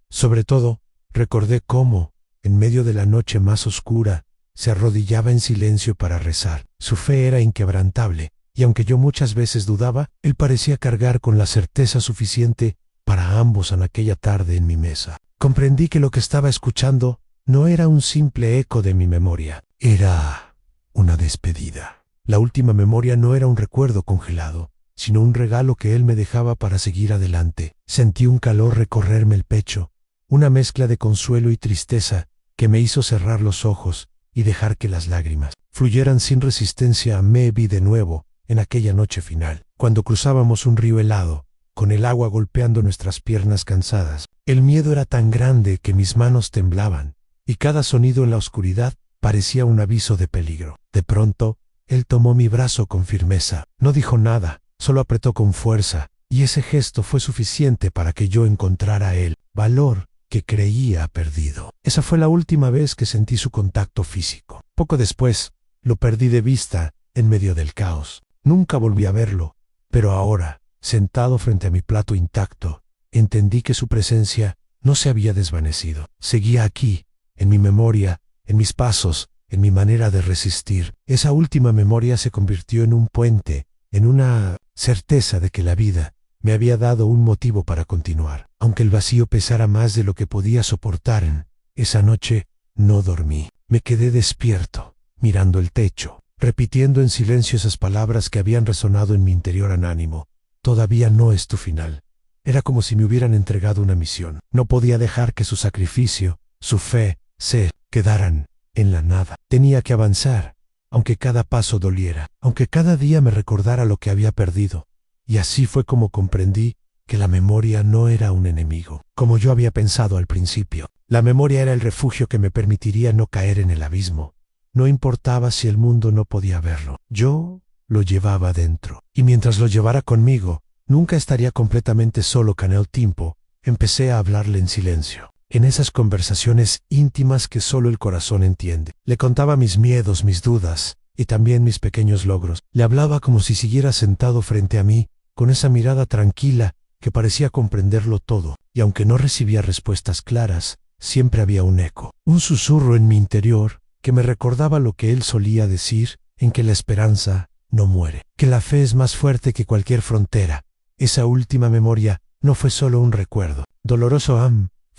Sobre todo, recordé cómo, en medio de la noche más oscura, se arrodillaba en silencio para rezar. Su fe era inquebrantable, y aunque yo muchas veces dudaba, él parecía cargar con la certeza suficiente para ambos en aquella tarde en mi mesa. Comprendí que lo que estaba escuchando no era un simple eco de mi memoria, era una despedida. La última memoria no era un recuerdo congelado, sino un regalo que él me dejaba para seguir adelante. Sentí un calor recorrerme el pecho, una mezcla de consuelo y tristeza que me hizo cerrar los ojos y dejar que las lágrimas fluyeran sin resistencia. Me vi de nuevo en aquella noche final, cuando cruzábamos un río helado, con el agua golpeando nuestras piernas cansadas. El miedo era tan grande que mis manos temblaban, y cada sonido en la oscuridad parecía un aviso de peligro. De pronto, él tomó mi brazo con firmeza. No dijo nada, solo apretó con fuerza, y ese gesto fue suficiente para que yo encontrara el valor que creía perdido. Esa fue la última vez que sentí su contacto físico. Poco después, lo perdí de vista en medio del caos. Nunca volví a verlo, pero ahora, sentado frente a mi plato intacto, entendí que su presencia no se había desvanecido. Seguía aquí, en mi memoria, en mis pasos, en mi manera de resistir. Esa última memoria se convirtió en un puente, en una certeza de que la vida me había dado un motivo para continuar. Aunque el vacío pesara más de lo que podía soportar, esa noche no dormí. Me quedé despierto, mirando el techo, repitiendo en silencio esas palabras que habían resonado en mi interior. Anánimo, todavía no es tu final. Era como si me hubieran entregado una misión. No podía dejar que su sacrificio, su fe, se quedaran en la nada. Tenía que avanzar, aunque cada paso doliera, aunque cada día me recordara lo que había perdido. Y así fue como comprendí que la memoria no era un enemigo, como yo había pensado al principio. La memoria era el refugio que me permitiría no caer en el abismo. No importaba si el mundo no podía verlo. Yo lo llevaba dentro. Y mientras lo llevara conmigo, nunca estaría completamente solo. Con tiempo, empecé a hablarle en silencio. En esas conversaciones íntimas que solo el corazón entiende. Le contaba mis miedos, mis dudas y también mis pequeños logros. Le hablaba como si siguiera sentado frente a mí, con esa mirada tranquila que parecía comprenderlo todo. Y aunque no recibía respuestas claras, siempre había un eco, un susurro en mi interior que me recordaba lo que él solía decir, en que la esperanza no muere, que la fe es más fuerte que cualquier frontera. Esa última memoria no fue solo un recuerdo doloroso.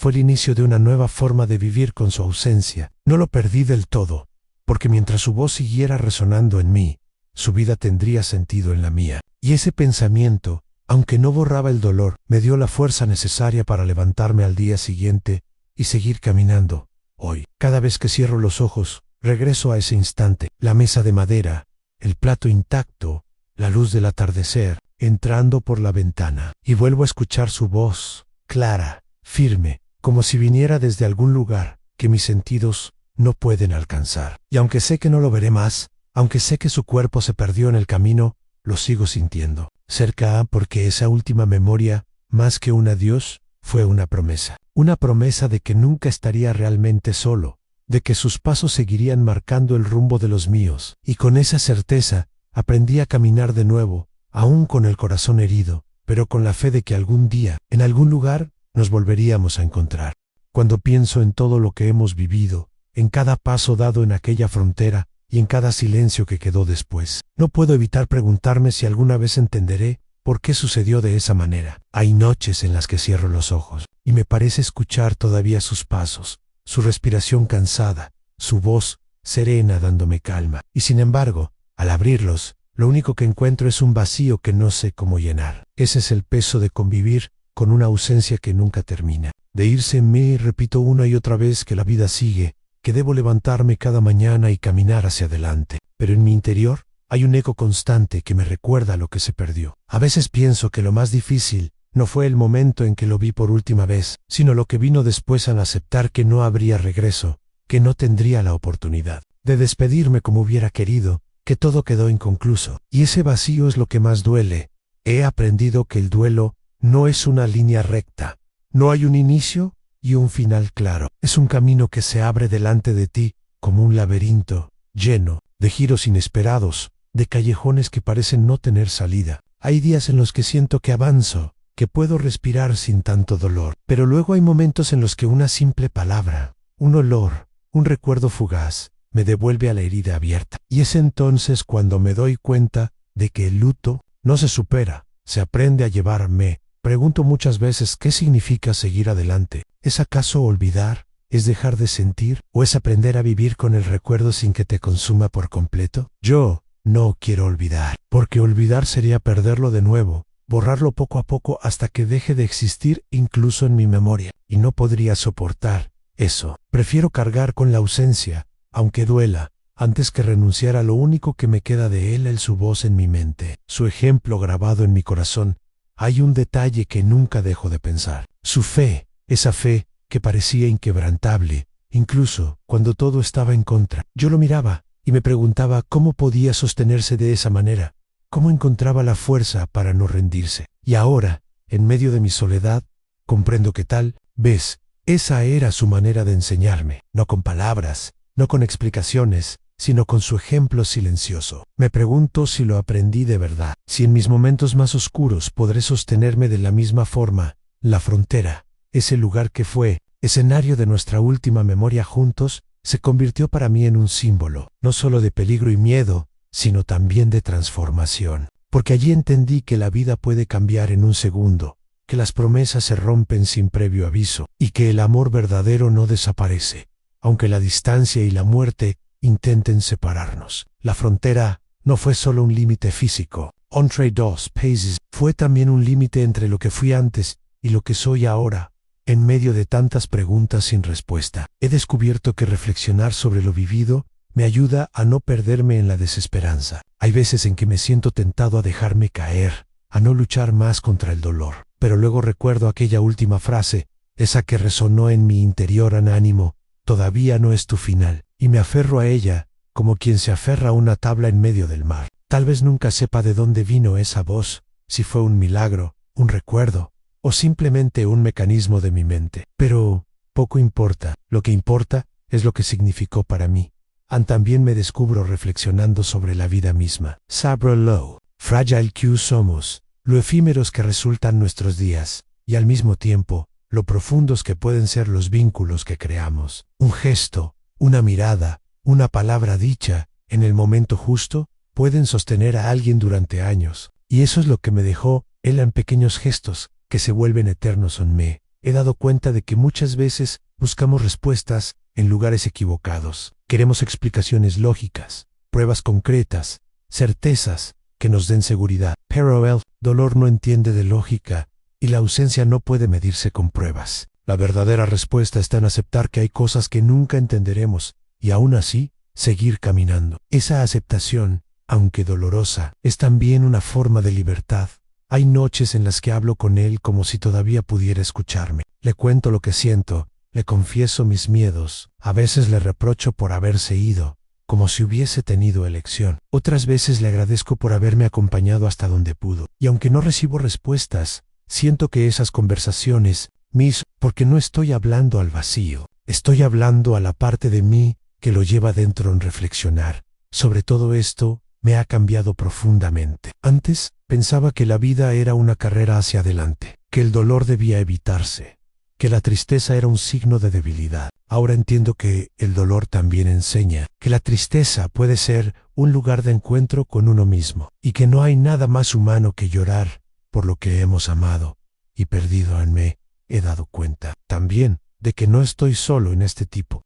Fue el inicio de una nueva forma de vivir con su ausencia. No lo perdí del todo, porque mientras su voz siguiera resonando en mí, su vida tendría sentido en la mía. Y ese pensamiento, aunque no borraba el dolor, me dio la fuerza necesaria para levantarme al día siguiente y seguir caminando. Hoy, cada vez que cierro los ojos, regreso a ese instante, la mesa de madera, el plato intacto, la luz del atardecer, entrando por la ventana, y vuelvo a escuchar su voz, clara, firme, como si viniera desde algún lugar que mis sentidos no pueden alcanzar. Y aunque sé que no lo veré más, aunque sé que su cuerpo se perdió en el camino, lo sigo sintiendo. Cerca porque esa última memoria, más que un adiós, fue una promesa. Una promesa de que nunca estaría realmente solo, de que sus pasos seguirían marcando el rumbo de los míos. Y con esa certeza, aprendí a caminar de nuevo, aún con el corazón herido, pero con la fe de que algún día, en algún lugar, nos volveríamos a encontrar. Cuando pienso en todo lo que hemos vivido, en cada paso dado en aquella frontera y en cada silencio que quedó después, no puedo evitar preguntarme si alguna vez entenderé por qué sucedió de esa manera. Hay noches en las que cierro los ojos y me parece escuchar todavía sus pasos, su respiración cansada, su voz serena dándome calma. Y sin embargo, al abrirlos, lo único que encuentro es un vacío que no sé cómo llenar. Ese es el peso de convivir con una ausencia que nunca termina. De irse en mí, repito una y otra vez que la vida sigue, que debo levantarme cada mañana y caminar hacia adelante. Pero en mi interior hay un eco constante que me recuerda lo que se perdió. A veces pienso que lo más difícil no fue el momento en que lo vi por última vez, sino lo que vino después al aceptar que no habría regreso, que no tendría la oportunidad de despedirme como hubiera querido, que todo quedó inconcluso. Y ese vacío es lo que más duele. He aprendido que el duelo no es una línea recta. No hay un inicio y un final claro. Es un camino que se abre delante de ti como un laberinto, lleno de giros inesperados, de callejones que parecen no tener salida. Hay días en los que siento que avanzo, que puedo respirar sin tanto dolor, pero luego hay momentos en los que una simple palabra, un olor, un recuerdo fugaz, me devuelve a la herida abierta. Y es entonces cuando me doy cuenta de que el luto no se supera, se aprende a llevarme. Pregunto muchas veces qué significa seguir adelante. ¿Es acaso olvidar? ¿Es dejar de sentir? ¿O es aprender a vivir con el recuerdo sin que te consuma por completo? Yo no quiero olvidar, porque olvidar sería perderlo de nuevo, borrarlo poco a poco hasta que deje de existir incluso en mi memoria. Y no podría soportar eso. Prefiero cargar con la ausencia, aunque duela, antes que renunciar a lo único que me queda de él, su voz en mi mente, su ejemplo grabado en mi corazón. Hay un detalle que nunca dejo de pensar. Su fe, esa fe que parecía inquebrantable, incluso cuando todo estaba en contra. Yo lo miraba y me preguntaba cómo podía sostenerse de esa manera, cómo encontraba la fuerza para no rendirse. Y ahora, en medio de mi soledad, comprendo que tal vez esa era su manera de enseñarme, no con palabras, no con explicaciones, sino con su ejemplo silencioso. Me pregunto si lo aprendí de verdad, si en mis momentos más oscuros podré sostenerme de la misma forma. La frontera, ese lugar que fue escenario de nuestra última memoria juntos, se convirtió para mí en un símbolo, no solo de peligro y miedo, sino también de transformación. Porque allí entendí que la vida puede cambiar en un segundo, que las promesas se rompen sin previo aviso, y que el amor verdadero no desaparece, aunque la distancia y la muerte intenten separarnos. La frontera no fue solo un límite físico. Entre dos países fue también un límite entre lo que fui antes y lo que soy ahora. En medio de tantas preguntas sin respuesta, he descubierto que reflexionar sobre lo vivido me ayuda a no perderme en la desesperanza. Hay veces en que me siento tentado a dejarme caer, a no luchar más contra el dolor. Pero luego recuerdo aquella última frase, esa que resonó en mi interior anánimo: todavía no es tu final. Y me aferro a ella, como quien se aferra a una tabla en medio del mar. Tal vez nunca sepa de dónde vino esa voz, si fue un milagro, un recuerdo, o simplemente un mecanismo de mi mente. Pero poco importa. Lo que importa es lo que significó para mí. También me descubro reflexionando sobre la vida misma. Sabré lo fragile que somos, lo efímeros que resultan nuestros días, y al mismo tiempo, lo profundos que pueden ser los vínculos que creamos. Un gesto, una mirada, una palabra dicha, en el momento justo, pueden sostener a alguien durante años. Y eso es lo que me dejó él en pequeños gestos, que se vuelven eternos en mí. He dado cuenta de que muchas veces buscamos respuestas en lugares equivocados. Queremos explicaciones lógicas, pruebas concretas, certezas que nos den seguridad. Pero el dolor no entiende de lógica y la ausencia no puede medirse con pruebas. La verdadera respuesta está en aceptar que hay cosas que nunca entenderemos y aún así seguir caminando. Esa aceptación, aunque dolorosa, es también una forma de libertad. Hay noches en las que hablo con él como si todavía pudiera escucharme. Le cuento lo que siento, le confieso mis miedos. A veces le reprocho por haberse ido, como si hubiese tenido elección. Otras veces le agradezco por haberme acompañado hasta donde pudo. Y aunque no recibo respuestas, siento que esas conversaciones, porque no estoy hablando al vacío, estoy hablando a la parte de mí que lo lleva dentro en reflexionar. Sobre todo esto, me ha cambiado profundamente. Antes, pensaba que la vida era una carrera hacia adelante, que el dolor debía evitarse, que la tristeza era un signo de debilidad. Ahora entiendo que el dolor también enseña que la tristeza puede ser un lugar de encuentro con uno mismo, y que no hay nada más humano que llorar por lo que hemos amado y perdido. Me he dado cuenta también de que no estoy solo en este tipo.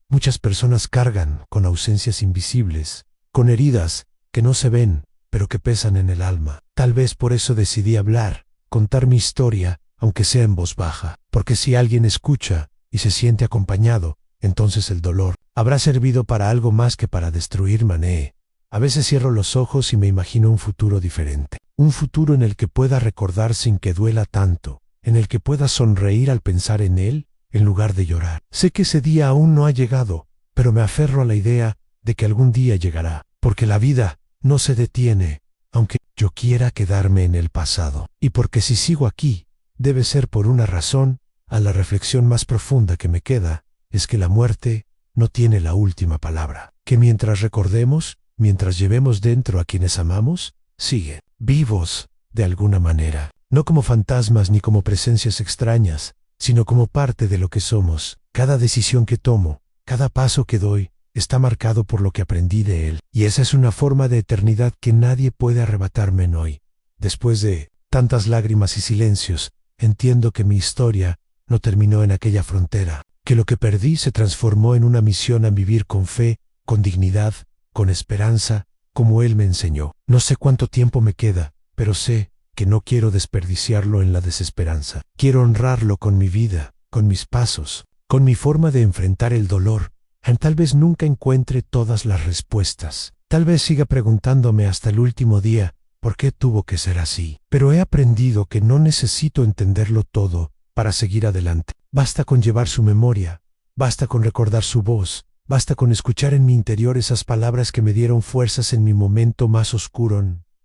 Muchas personas cargan con ausencias invisibles, con heridas que no se ven, pero que pesan en el alma. Tal vez por eso decidí hablar, contar mi historia, aunque sea en voz baja, porque si alguien escucha y se siente acompañado, entonces el dolor habrá servido para algo más que para destruirme. A veces cierro los ojos y me imagino un futuro diferente, un futuro en el que pueda recordar sin que duela tanto, en el que pueda sonreír al pensar en él, en lugar de llorar. Sé que ese día aún no ha llegado, pero me aferro a la idea de que algún día llegará, porque la vida no se detiene, aunque yo quiera quedarme en el pasado. Y porque si sigo aquí, debe ser por una razón. A la reflexión más profunda que me queda, es que la muerte no tiene la última palabra, que mientras recordemos, mientras llevemos dentro a quienes amamos, siguen vivos de alguna manera, no como fantasmas ni como presencias extrañas, sino como parte de lo que somos. Cada decisión que tomo, cada paso que doy, está marcado por lo que aprendí de él, y esa es una forma de eternidad que nadie puede arrebatarme hoy. Después de tantas lágrimas y silencios, entiendo que mi historia no terminó en aquella frontera, que lo que perdí se transformó en una misión a vivir con fe, con dignidad, con esperanza, como él me enseñó. No sé cuánto tiempo me queda, pero sé que no quiero desperdiciarlo en la desesperanza. Quiero honrarlo con mi vida, con mis pasos, con mi forma de enfrentar el dolor. Tal vez nunca encuentre todas las respuestas. Tal vez siga preguntándome hasta el último día por qué tuvo que ser así. Pero he aprendido que no necesito entenderlo todo para seguir adelante. Basta con llevar su memoria, basta con recordar su voz, basta con escuchar en mi interior esas palabras que me dieron fuerzas en mi momento más oscuro.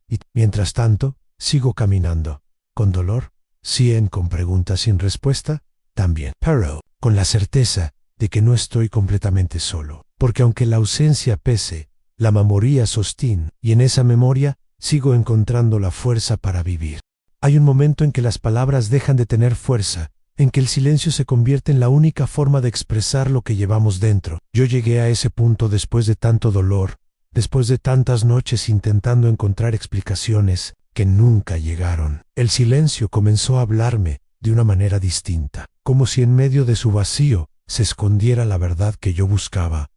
Y, mientras tanto, sigo caminando. ¿Con dolor? Sí, con preguntas sin respuesta, también. Pero con la certeza de que no estoy completamente solo. Porque aunque la ausencia pese, la memoria sostiene, y en esa memoria sigo encontrando la fuerza para vivir. Hay un momento en que las palabras dejan de tener fuerza, en que el silencio se convierte en la única forma de expresar lo que llevamos dentro. Yo llegué a ese punto después de tanto dolor, después de tantas noches intentando encontrar explicaciones que nunca llegaron. El silencio comenzó a hablarme de una manera distinta, como si en medio de su vacío se escondiera la verdad que yo buscaba.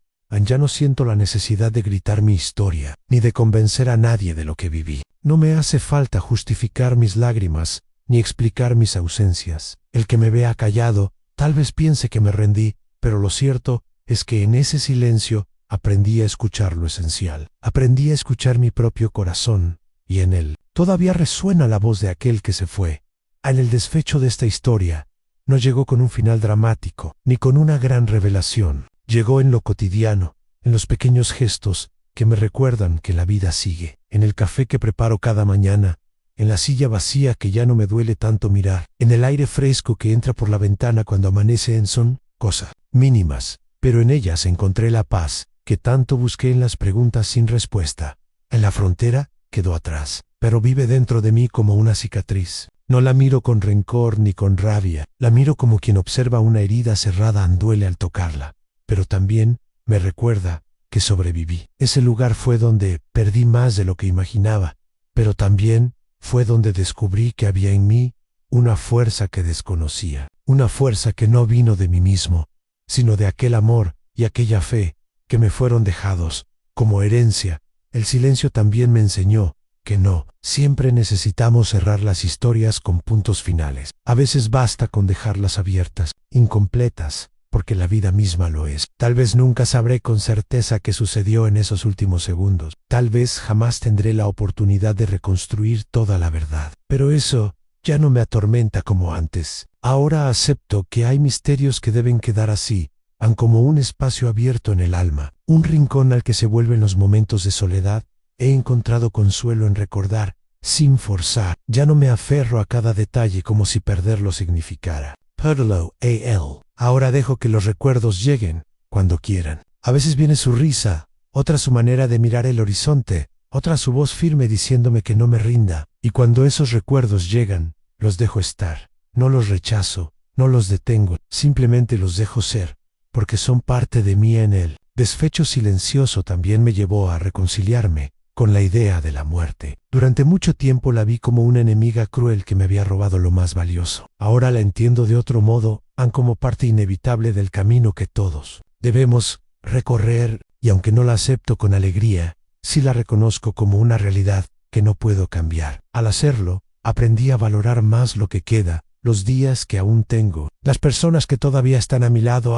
Ya no siento la necesidad de gritar mi historia, ni de convencer a nadie de lo que viví. No me hace falta justificar mis lágrimas, ni explicar mis ausencias. El que me vea callado, tal vez piense que me rendí, pero lo cierto es que en ese silencio aprendí a escuchar lo esencial. Aprendí a escuchar mi propio corazón, y en él todavía resuena la voz de aquel que se fue. En el desfecho de esta historia, no llegó con un final dramático, ni con una gran revelación. Llegó en lo cotidiano, en los pequeños gestos que me recuerdan que la vida sigue, en el café que preparo cada mañana, en la silla vacía que ya no me duele tanto mirar, en el aire fresco que entra por la ventana cuando amanece. Son cosas mínimas, pero en ellas encontré la paz que tanto busqué en las preguntas sin respuesta. En la frontera quedó atrás, pero vive dentro de mí como una cicatriz. No la miro con rencor ni con rabia, la miro como quien observa una herida cerrada. Duele al tocarla, pero también me recuerda que sobreviví. Ese lugar fue donde perdí más de lo que imaginaba, pero también fue donde descubrí que había en mí una fuerza que desconocía, una fuerza que no vino de mí mismo, sino de aquel amor y aquella fe que me fueron dejados como herencia el silencio también me enseñó que no siempre necesitamos cerrar las historias con puntos finales. A veces basta con dejarlas abiertas, incompletas, porque la vida misma lo es. Tal vez nunca sabré con certeza qué sucedió en esos últimos segundos. Tal vez jamás tendré la oportunidad de reconstruir toda la verdad. Pero eso ya no me atormenta como antes. Ahora acepto que hay misterios que deben quedar así, han como un espacio abierto en el alma, un rincón al que se vuelven los momentos de soledad. He encontrado consuelo en recordar, sin forzar. Ya no me aferro a cada detalle como si perderlo significara. Perdelo, A.L. Ahora dejo que los recuerdos lleguen cuando quieran. A veces viene su risa, otra su manera de mirar el horizonte, otra su voz firme diciéndome que no me rinda. Y cuando esos recuerdos llegan, los dejo estar. No los rechazo, no los detengo, simplemente los dejo ser, porque son parte de mí. En el desfecho silencioso también me llevó a reconciliarme con la idea de la muerte. Durante mucho tiempo la vi como una enemiga cruel que me había robado lo más valioso. Ahora la entiendo de otro modo, como parte inevitable del camino que todos debemos recorrer, y aunque no la acepto con alegría, sí la reconozco como una realidad que no puedo cambiar. Al hacerlo, aprendí a valorar más lo que queda, los días que aún tengo, las personas que todavía están a mi lado.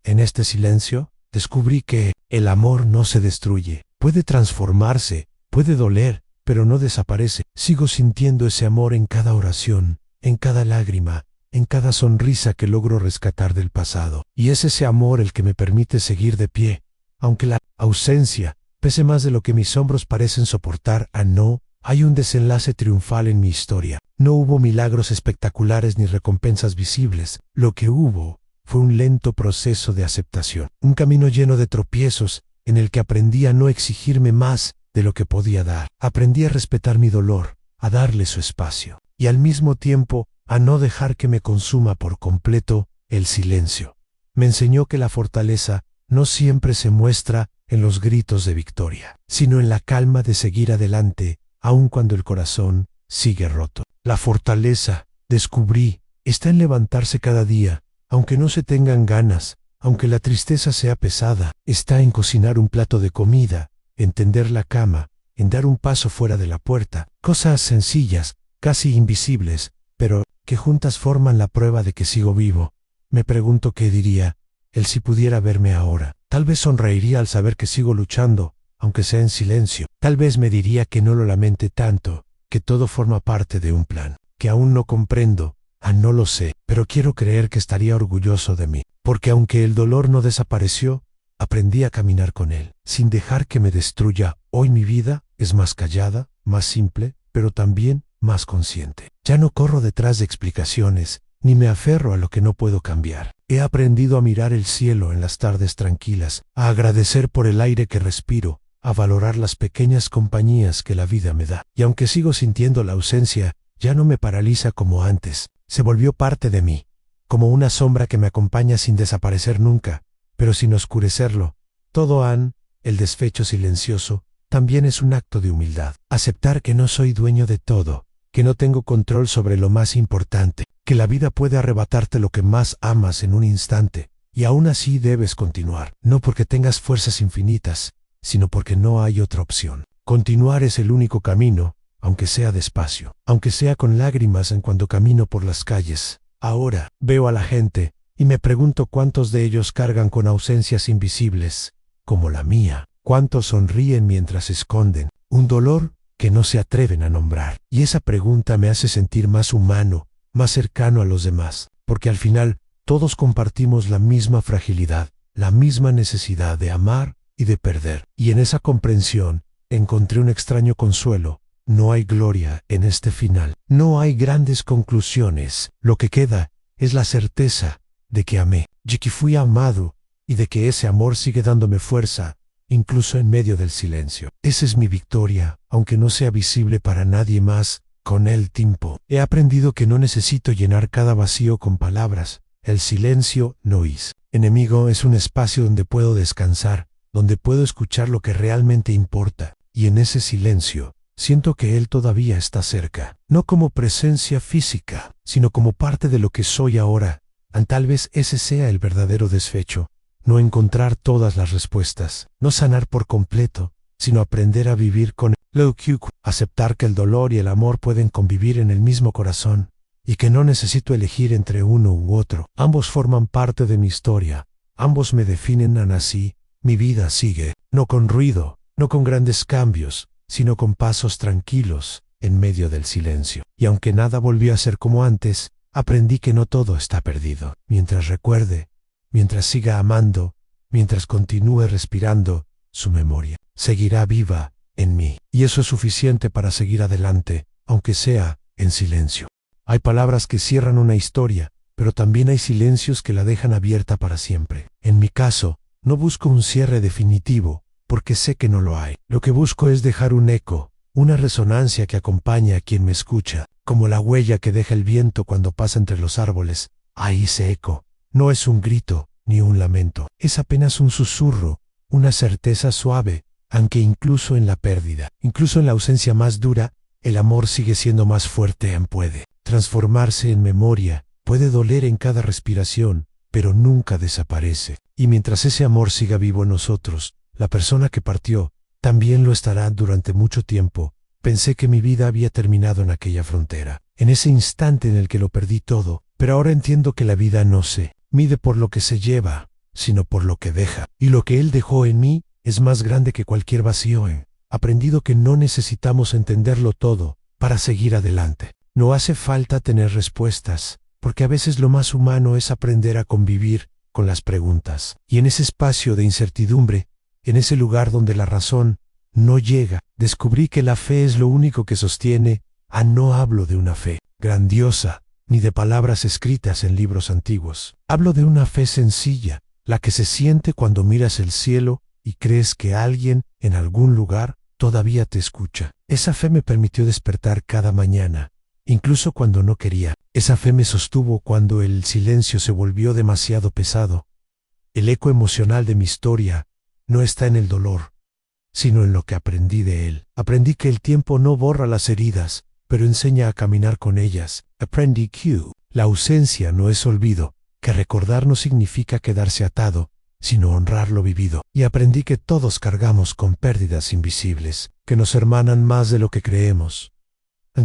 En este silencio, descubrí que el amor no se destruye. Puede transformarse, puede doler, pero no desaparece. Sigo sintiendo ese amor en cada oración, en cada lágrima, en cada sonrisa que logro rescatar del pasado. Y es ese amor el que me permite seguir de pie, aunque la ausencia pese más de lo que mis hombros parecen soportar. No hay un desenlace triunfal en mi historia. No hubo milagros espectaculares ni recompensas visibles. Lo que hubo fue un lento proceso de aceptación, un camino lleno de tropiezos, en el que aprendí a no exigirme más de lo que podía dar. Aprendí a respetar mi dolor, a darle su espacio, y al mismo tiempo a no dejar que me consuma por completo el silencio. Me enseñó que la fortaleza no siempre se muestra en los gritos de victoria, sino en la calma de seguir adelante, aun cuando el corazón sigue roto. La fortaleza, descubrí, está en levantarse cada día, aunque no se tengan ganas. Aunque la tristeza sea pesada, está en cocinar un plato de comida, en tender la cama, en dar un paso fuera de la puerta. Cosas sencillas, casi invisibles, pero que juntas forman la prueba de que sigo vivo. Me pregunto qué diría él si pudiera verme ahora. Tal vez sonreiría al saber que sigo luchando, aunque sea en silencio. Tal vez me diría que no lo lamente tanto, que todo forma parte de un plan, que aún no comprendo. No lo sé, pero quiero creer que estaría orgulloso de mí, porque aunque el dolor no desapareció, aprendí a caminar con él, sin dejar que me destruya. Hoy mi vida es más callada, más simple, pero también más consciente. Ya no corro detrás de explicaciones, ni me aferro a lo que no puedo cambiar. He aprendido a mirar el cielo en las tardes tranquilas, a agradecer por el aire que respiro, a valorar las pequeñas compañías que la vida me da. Y aunque sigo sintiendo la ausencia, ya no me paraliza como antes. Se volvió parte de mí, como una sombra que me acompaña sin desaparecer nunca, pero sin oscurecerlo. Todo el desfecho silencioso, también es un acto de humildad. Aceptar que no soy dueño de todo, que no tengo control sobre lo más importante, que la vida puede arrebatarte lo que más amas en un instante, y aún así debes continuar. No porque tengas fuerzas infinitas, sino porque no hay otra opción. Continuar es el único camino, aunque sea despacio, aunque sea con lágrimas en cuando camino por las calles. Ahora veo a la gente y me pregunto cuántos de ellos cargan con ausencias invisibles, como la mía. Cuántos sonríen mientras esconden un dolor que no se atreven a nombrar. Y esa pregunta me hace sentir más humano, más cercano a los demás, porque al final todos compartimos la misma fragilidad, la misma necesidad de amar y de perder. Y en esa comprensión encontré un extraño consuelo. No hay gloria en este final. No hay grandes conclusiones. Lo que queda es la certeza de que amé, de que fui amado y de que ese amor sigue dándome fuerza, incluso en medio del silencio. Esa es mi victoria, aunque no sea visible para nadie más. Con el tiempo, he aprendido que no necesito llenar cada vacío con palabras. El silencio no es enemigo, es un espacio donde puedo descansar, donde puedo escuchar lo que realmente importa. Y en ese silencio, siento que Él todavía está cerca, no como presencia física, sino como parte de lo que soy ahora. Tal vez ese sea el verdadero desfecho, no encontrar todas las respuestas, no sanar por completo, sino aprender a vivir con él. Aceptar que el dolor y el amor pueden convivir en el mismo corazón, y que no necesito elegir entre uno u otro. Ambos forman parte de mi historia, ambos me definen así. Mi vida sigue, no con ruido, no con grandes cambios, sino con pasos tranquilos, en medio del silencio. Y aunque nada volvió a ser como antes, aprendí que no todo está perdido. Mientras recuerde, mientras siga amando, mientras continúe respirando, su memoria seguirá viva en mí. Y eso es suficiente para seguir adelante, aunque sea en silencio. Hay palabras que cierran una historia, pero también hay silencios que la dejan abierta para siempre. En mi caso, no busco un cierre definitivo, porque sé que no lo hay. Lo que busco es dejar un eco, una resonancia que acompañe a quien me escucha, como la huella que deja el viento cuando pasa entre los árboles. Ahí ese eco. No es un grito, ni un lamento. Es apenas un susurro, una certeza suave, aunque incluso en la pérdida, incluso en la ausencia más dura, el amor sigue siendo más fuerte. Puede transformarse en memoria, puede doler en cada respiración, pero nunca desaparece. Y mientras ese amor siga vivo en nosotros, la persona que partió también lo estará durante mucho tiempo. Pensé que mi vida había terminado en aquella frontera, en ese instante en el que lo perdí todo, pero ahora entiendo que la vida no se mide por lo que se lleva, sino por lo que deja. Y lo que él dejó en mí es más grande que cualquier vacío. He aprendido que no necesitamos entenderlo todo para seguir adelante. No hace falta tener respuestas, porque a veces lo más humano es aprender a convivir con las preguntas. Y en ese espacio de incertidumbre, en ese lugar donde la razón no llega, descubrí que la fe es lo único que sostiene. No hablo de una fe grandiosa, ni de palabras escritas en libros antiguos. Hablo de una fe sencilla, la que se siente cuando miras el cielo y crees que alguien, en algún lugar, todavía te escucha. Esa fe me permitió despertar cada mañana, incluso cuando no quería. Esa fe me sostuvo cuando el silencio se volvió demasiado pesado. El eco emocional de mi historia no está en el dolor, sino en lo que aprendí de él. Aprendí que el tiempo no borra las heridas, pero enseña a caminar con ellas. Aprendí que la ausencia no es olvido, que recordar no significa quedarse atado, sino honrar lo vivido. Y aprendí que todos cargamos con pérdidas invisibles, que nos hermanan más de lo que creemos.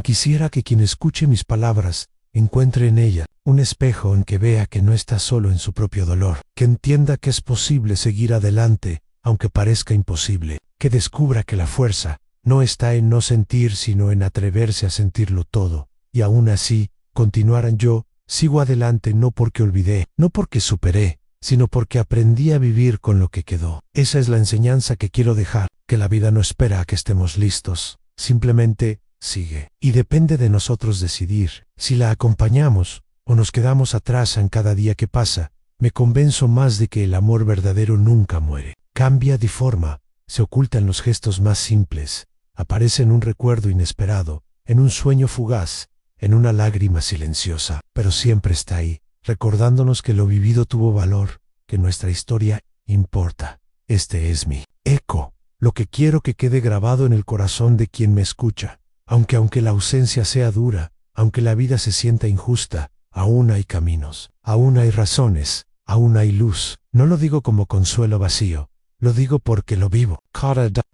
Quisiera que quien escuche mis palabras encuentre en ella un espejo en que vea que no está solo en su propio dolor, que entienda que es posible seguir adelante, aunque parezca imposible, que descubra que la fuerza no está en no sentir, sino en atreverse a sentirlo todo, y aún así, continuaran. Yo sigo adelante no porque olvidé, no porque superé, sino porque aprendí a vivir con lo que quedó. Esa es la enseñanza que quiero dejar, que la vida no espera a que estemos listos, simplemente sigue. Y depende de nosotros decidir si la acompañamos o nos quedamos atrás en cada día que pasa. Me convenzo más de que el amor verdadero nunca muere. Cambia de forma, se oculta en los gestos más simples, aparece en un recuerdo inesperado, en un sueño fugaz, en una lágrima silenciosa, pero siempre está ahí, recordándonos que lo vivido tuvo valor, que nuestra historia importa. Este es mi eco, lo que quiero que quede grabado en el corazón de quien me escucha. Aunque la ausencia sea dura, aunque la vida se sienta injusta, aún hay caminos, aún hay razones, aún hay luz. No lo digo como consuelo vacío, lo digo porque lo vivo.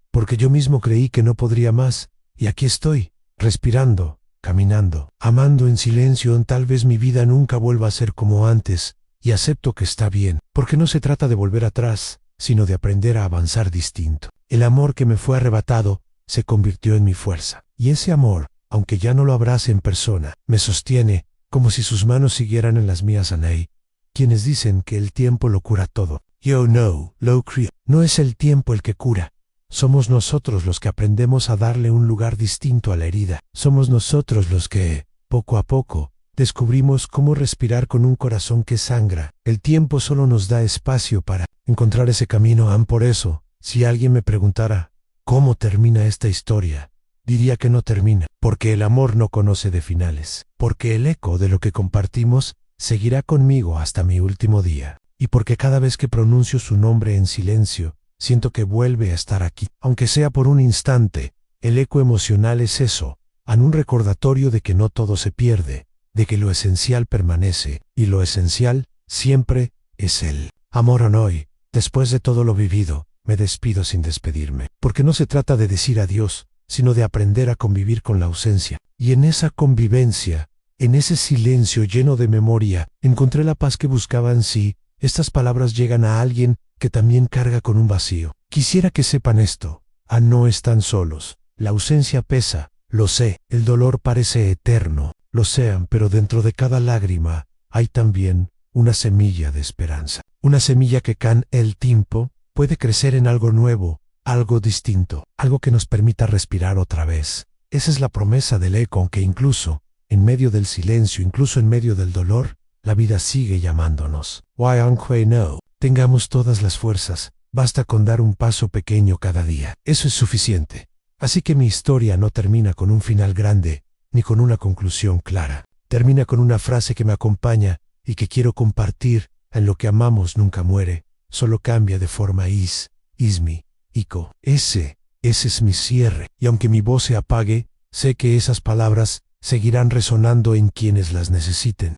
Porque yo mismo creí que no podría más, y aquí estoy, respirando, caminando, amando en silencio. Tal vez mi vida nunca vuelva a ser como antes, y acepto que está bien, porque no se trata de volver atrás, sino de aprender a avanzar distinto. El amor que me fue arrebatado se convirtió en mi fuerza, y ese amor, aunque ya no lo abrace en persona, me sostiene, como si sus manos siguieran en las mías. Hay quienes dicen que el tiempo lo cura todo. Yo no lo creo. No es el tiempo el que cura. Somos nosotros los que aprendemos a darle un lugar distinto a la herida. Somos nosotros los que, poco a poco, descubrimos cómo respirar con un corazón que sangra. El tiempo solo nos da espacio para encontrar ese camino. Por eso, si alguien me preguntara, ¿cómo termina esta historia?, diría que no termina, porque el amor no conoce de finales, porque el eco de lo que compartimos seguirá conmigo hasta mi último día, y porque cada vez que pronuncio su nombre en silencio, siento que vuelve a estar aquí, aunque sea por un instante. El eco emocional es eso, un recordatorio de que no todo se pierde, de que lo esencial permanece, y lo esencial siempre es el amor. Hoy, después de todo lo vivido, me despido sin despedirme, porque no se trata de decir adiós, sino de aprender a convivir con la ausencia. Y en esa convivencia, en ese silencio lleno de memoria, encontré la paz que buscaba en sí. Estas palabras llegan a alguien que también carga con un vacío. Quisiera que sepan esto. No están solos. La ausencia pesa, lo sé. El dolor parece eterno, lo sean, pero dentro de cada lágrima hay también una semilla de esperanza. Una semilla que con el tiempo puede crecer en algo nuevo, algo distinto, algo que nos permita respirar otra vez. Esa es la promesa del eco, aunque incluso en medio del silencio, incluso en medio del dolor, la vida sigue llamándonos. Why aunque no tengamos todas las fuerzas, basta con dar un paso pequeño cada día. Eso es suficiente. Así que mi historia no termina con un final grande, ni con una conclusión clara. Termina con una frase que me acompaña y que quiero compartir. En lo que amamos nunca muere, solo cambia de forma. Ismi, Iko. Ese es mi cierre. Y aunque mi voz se apague, sé que esas palabras seguirán resonando en quienes las necesiten.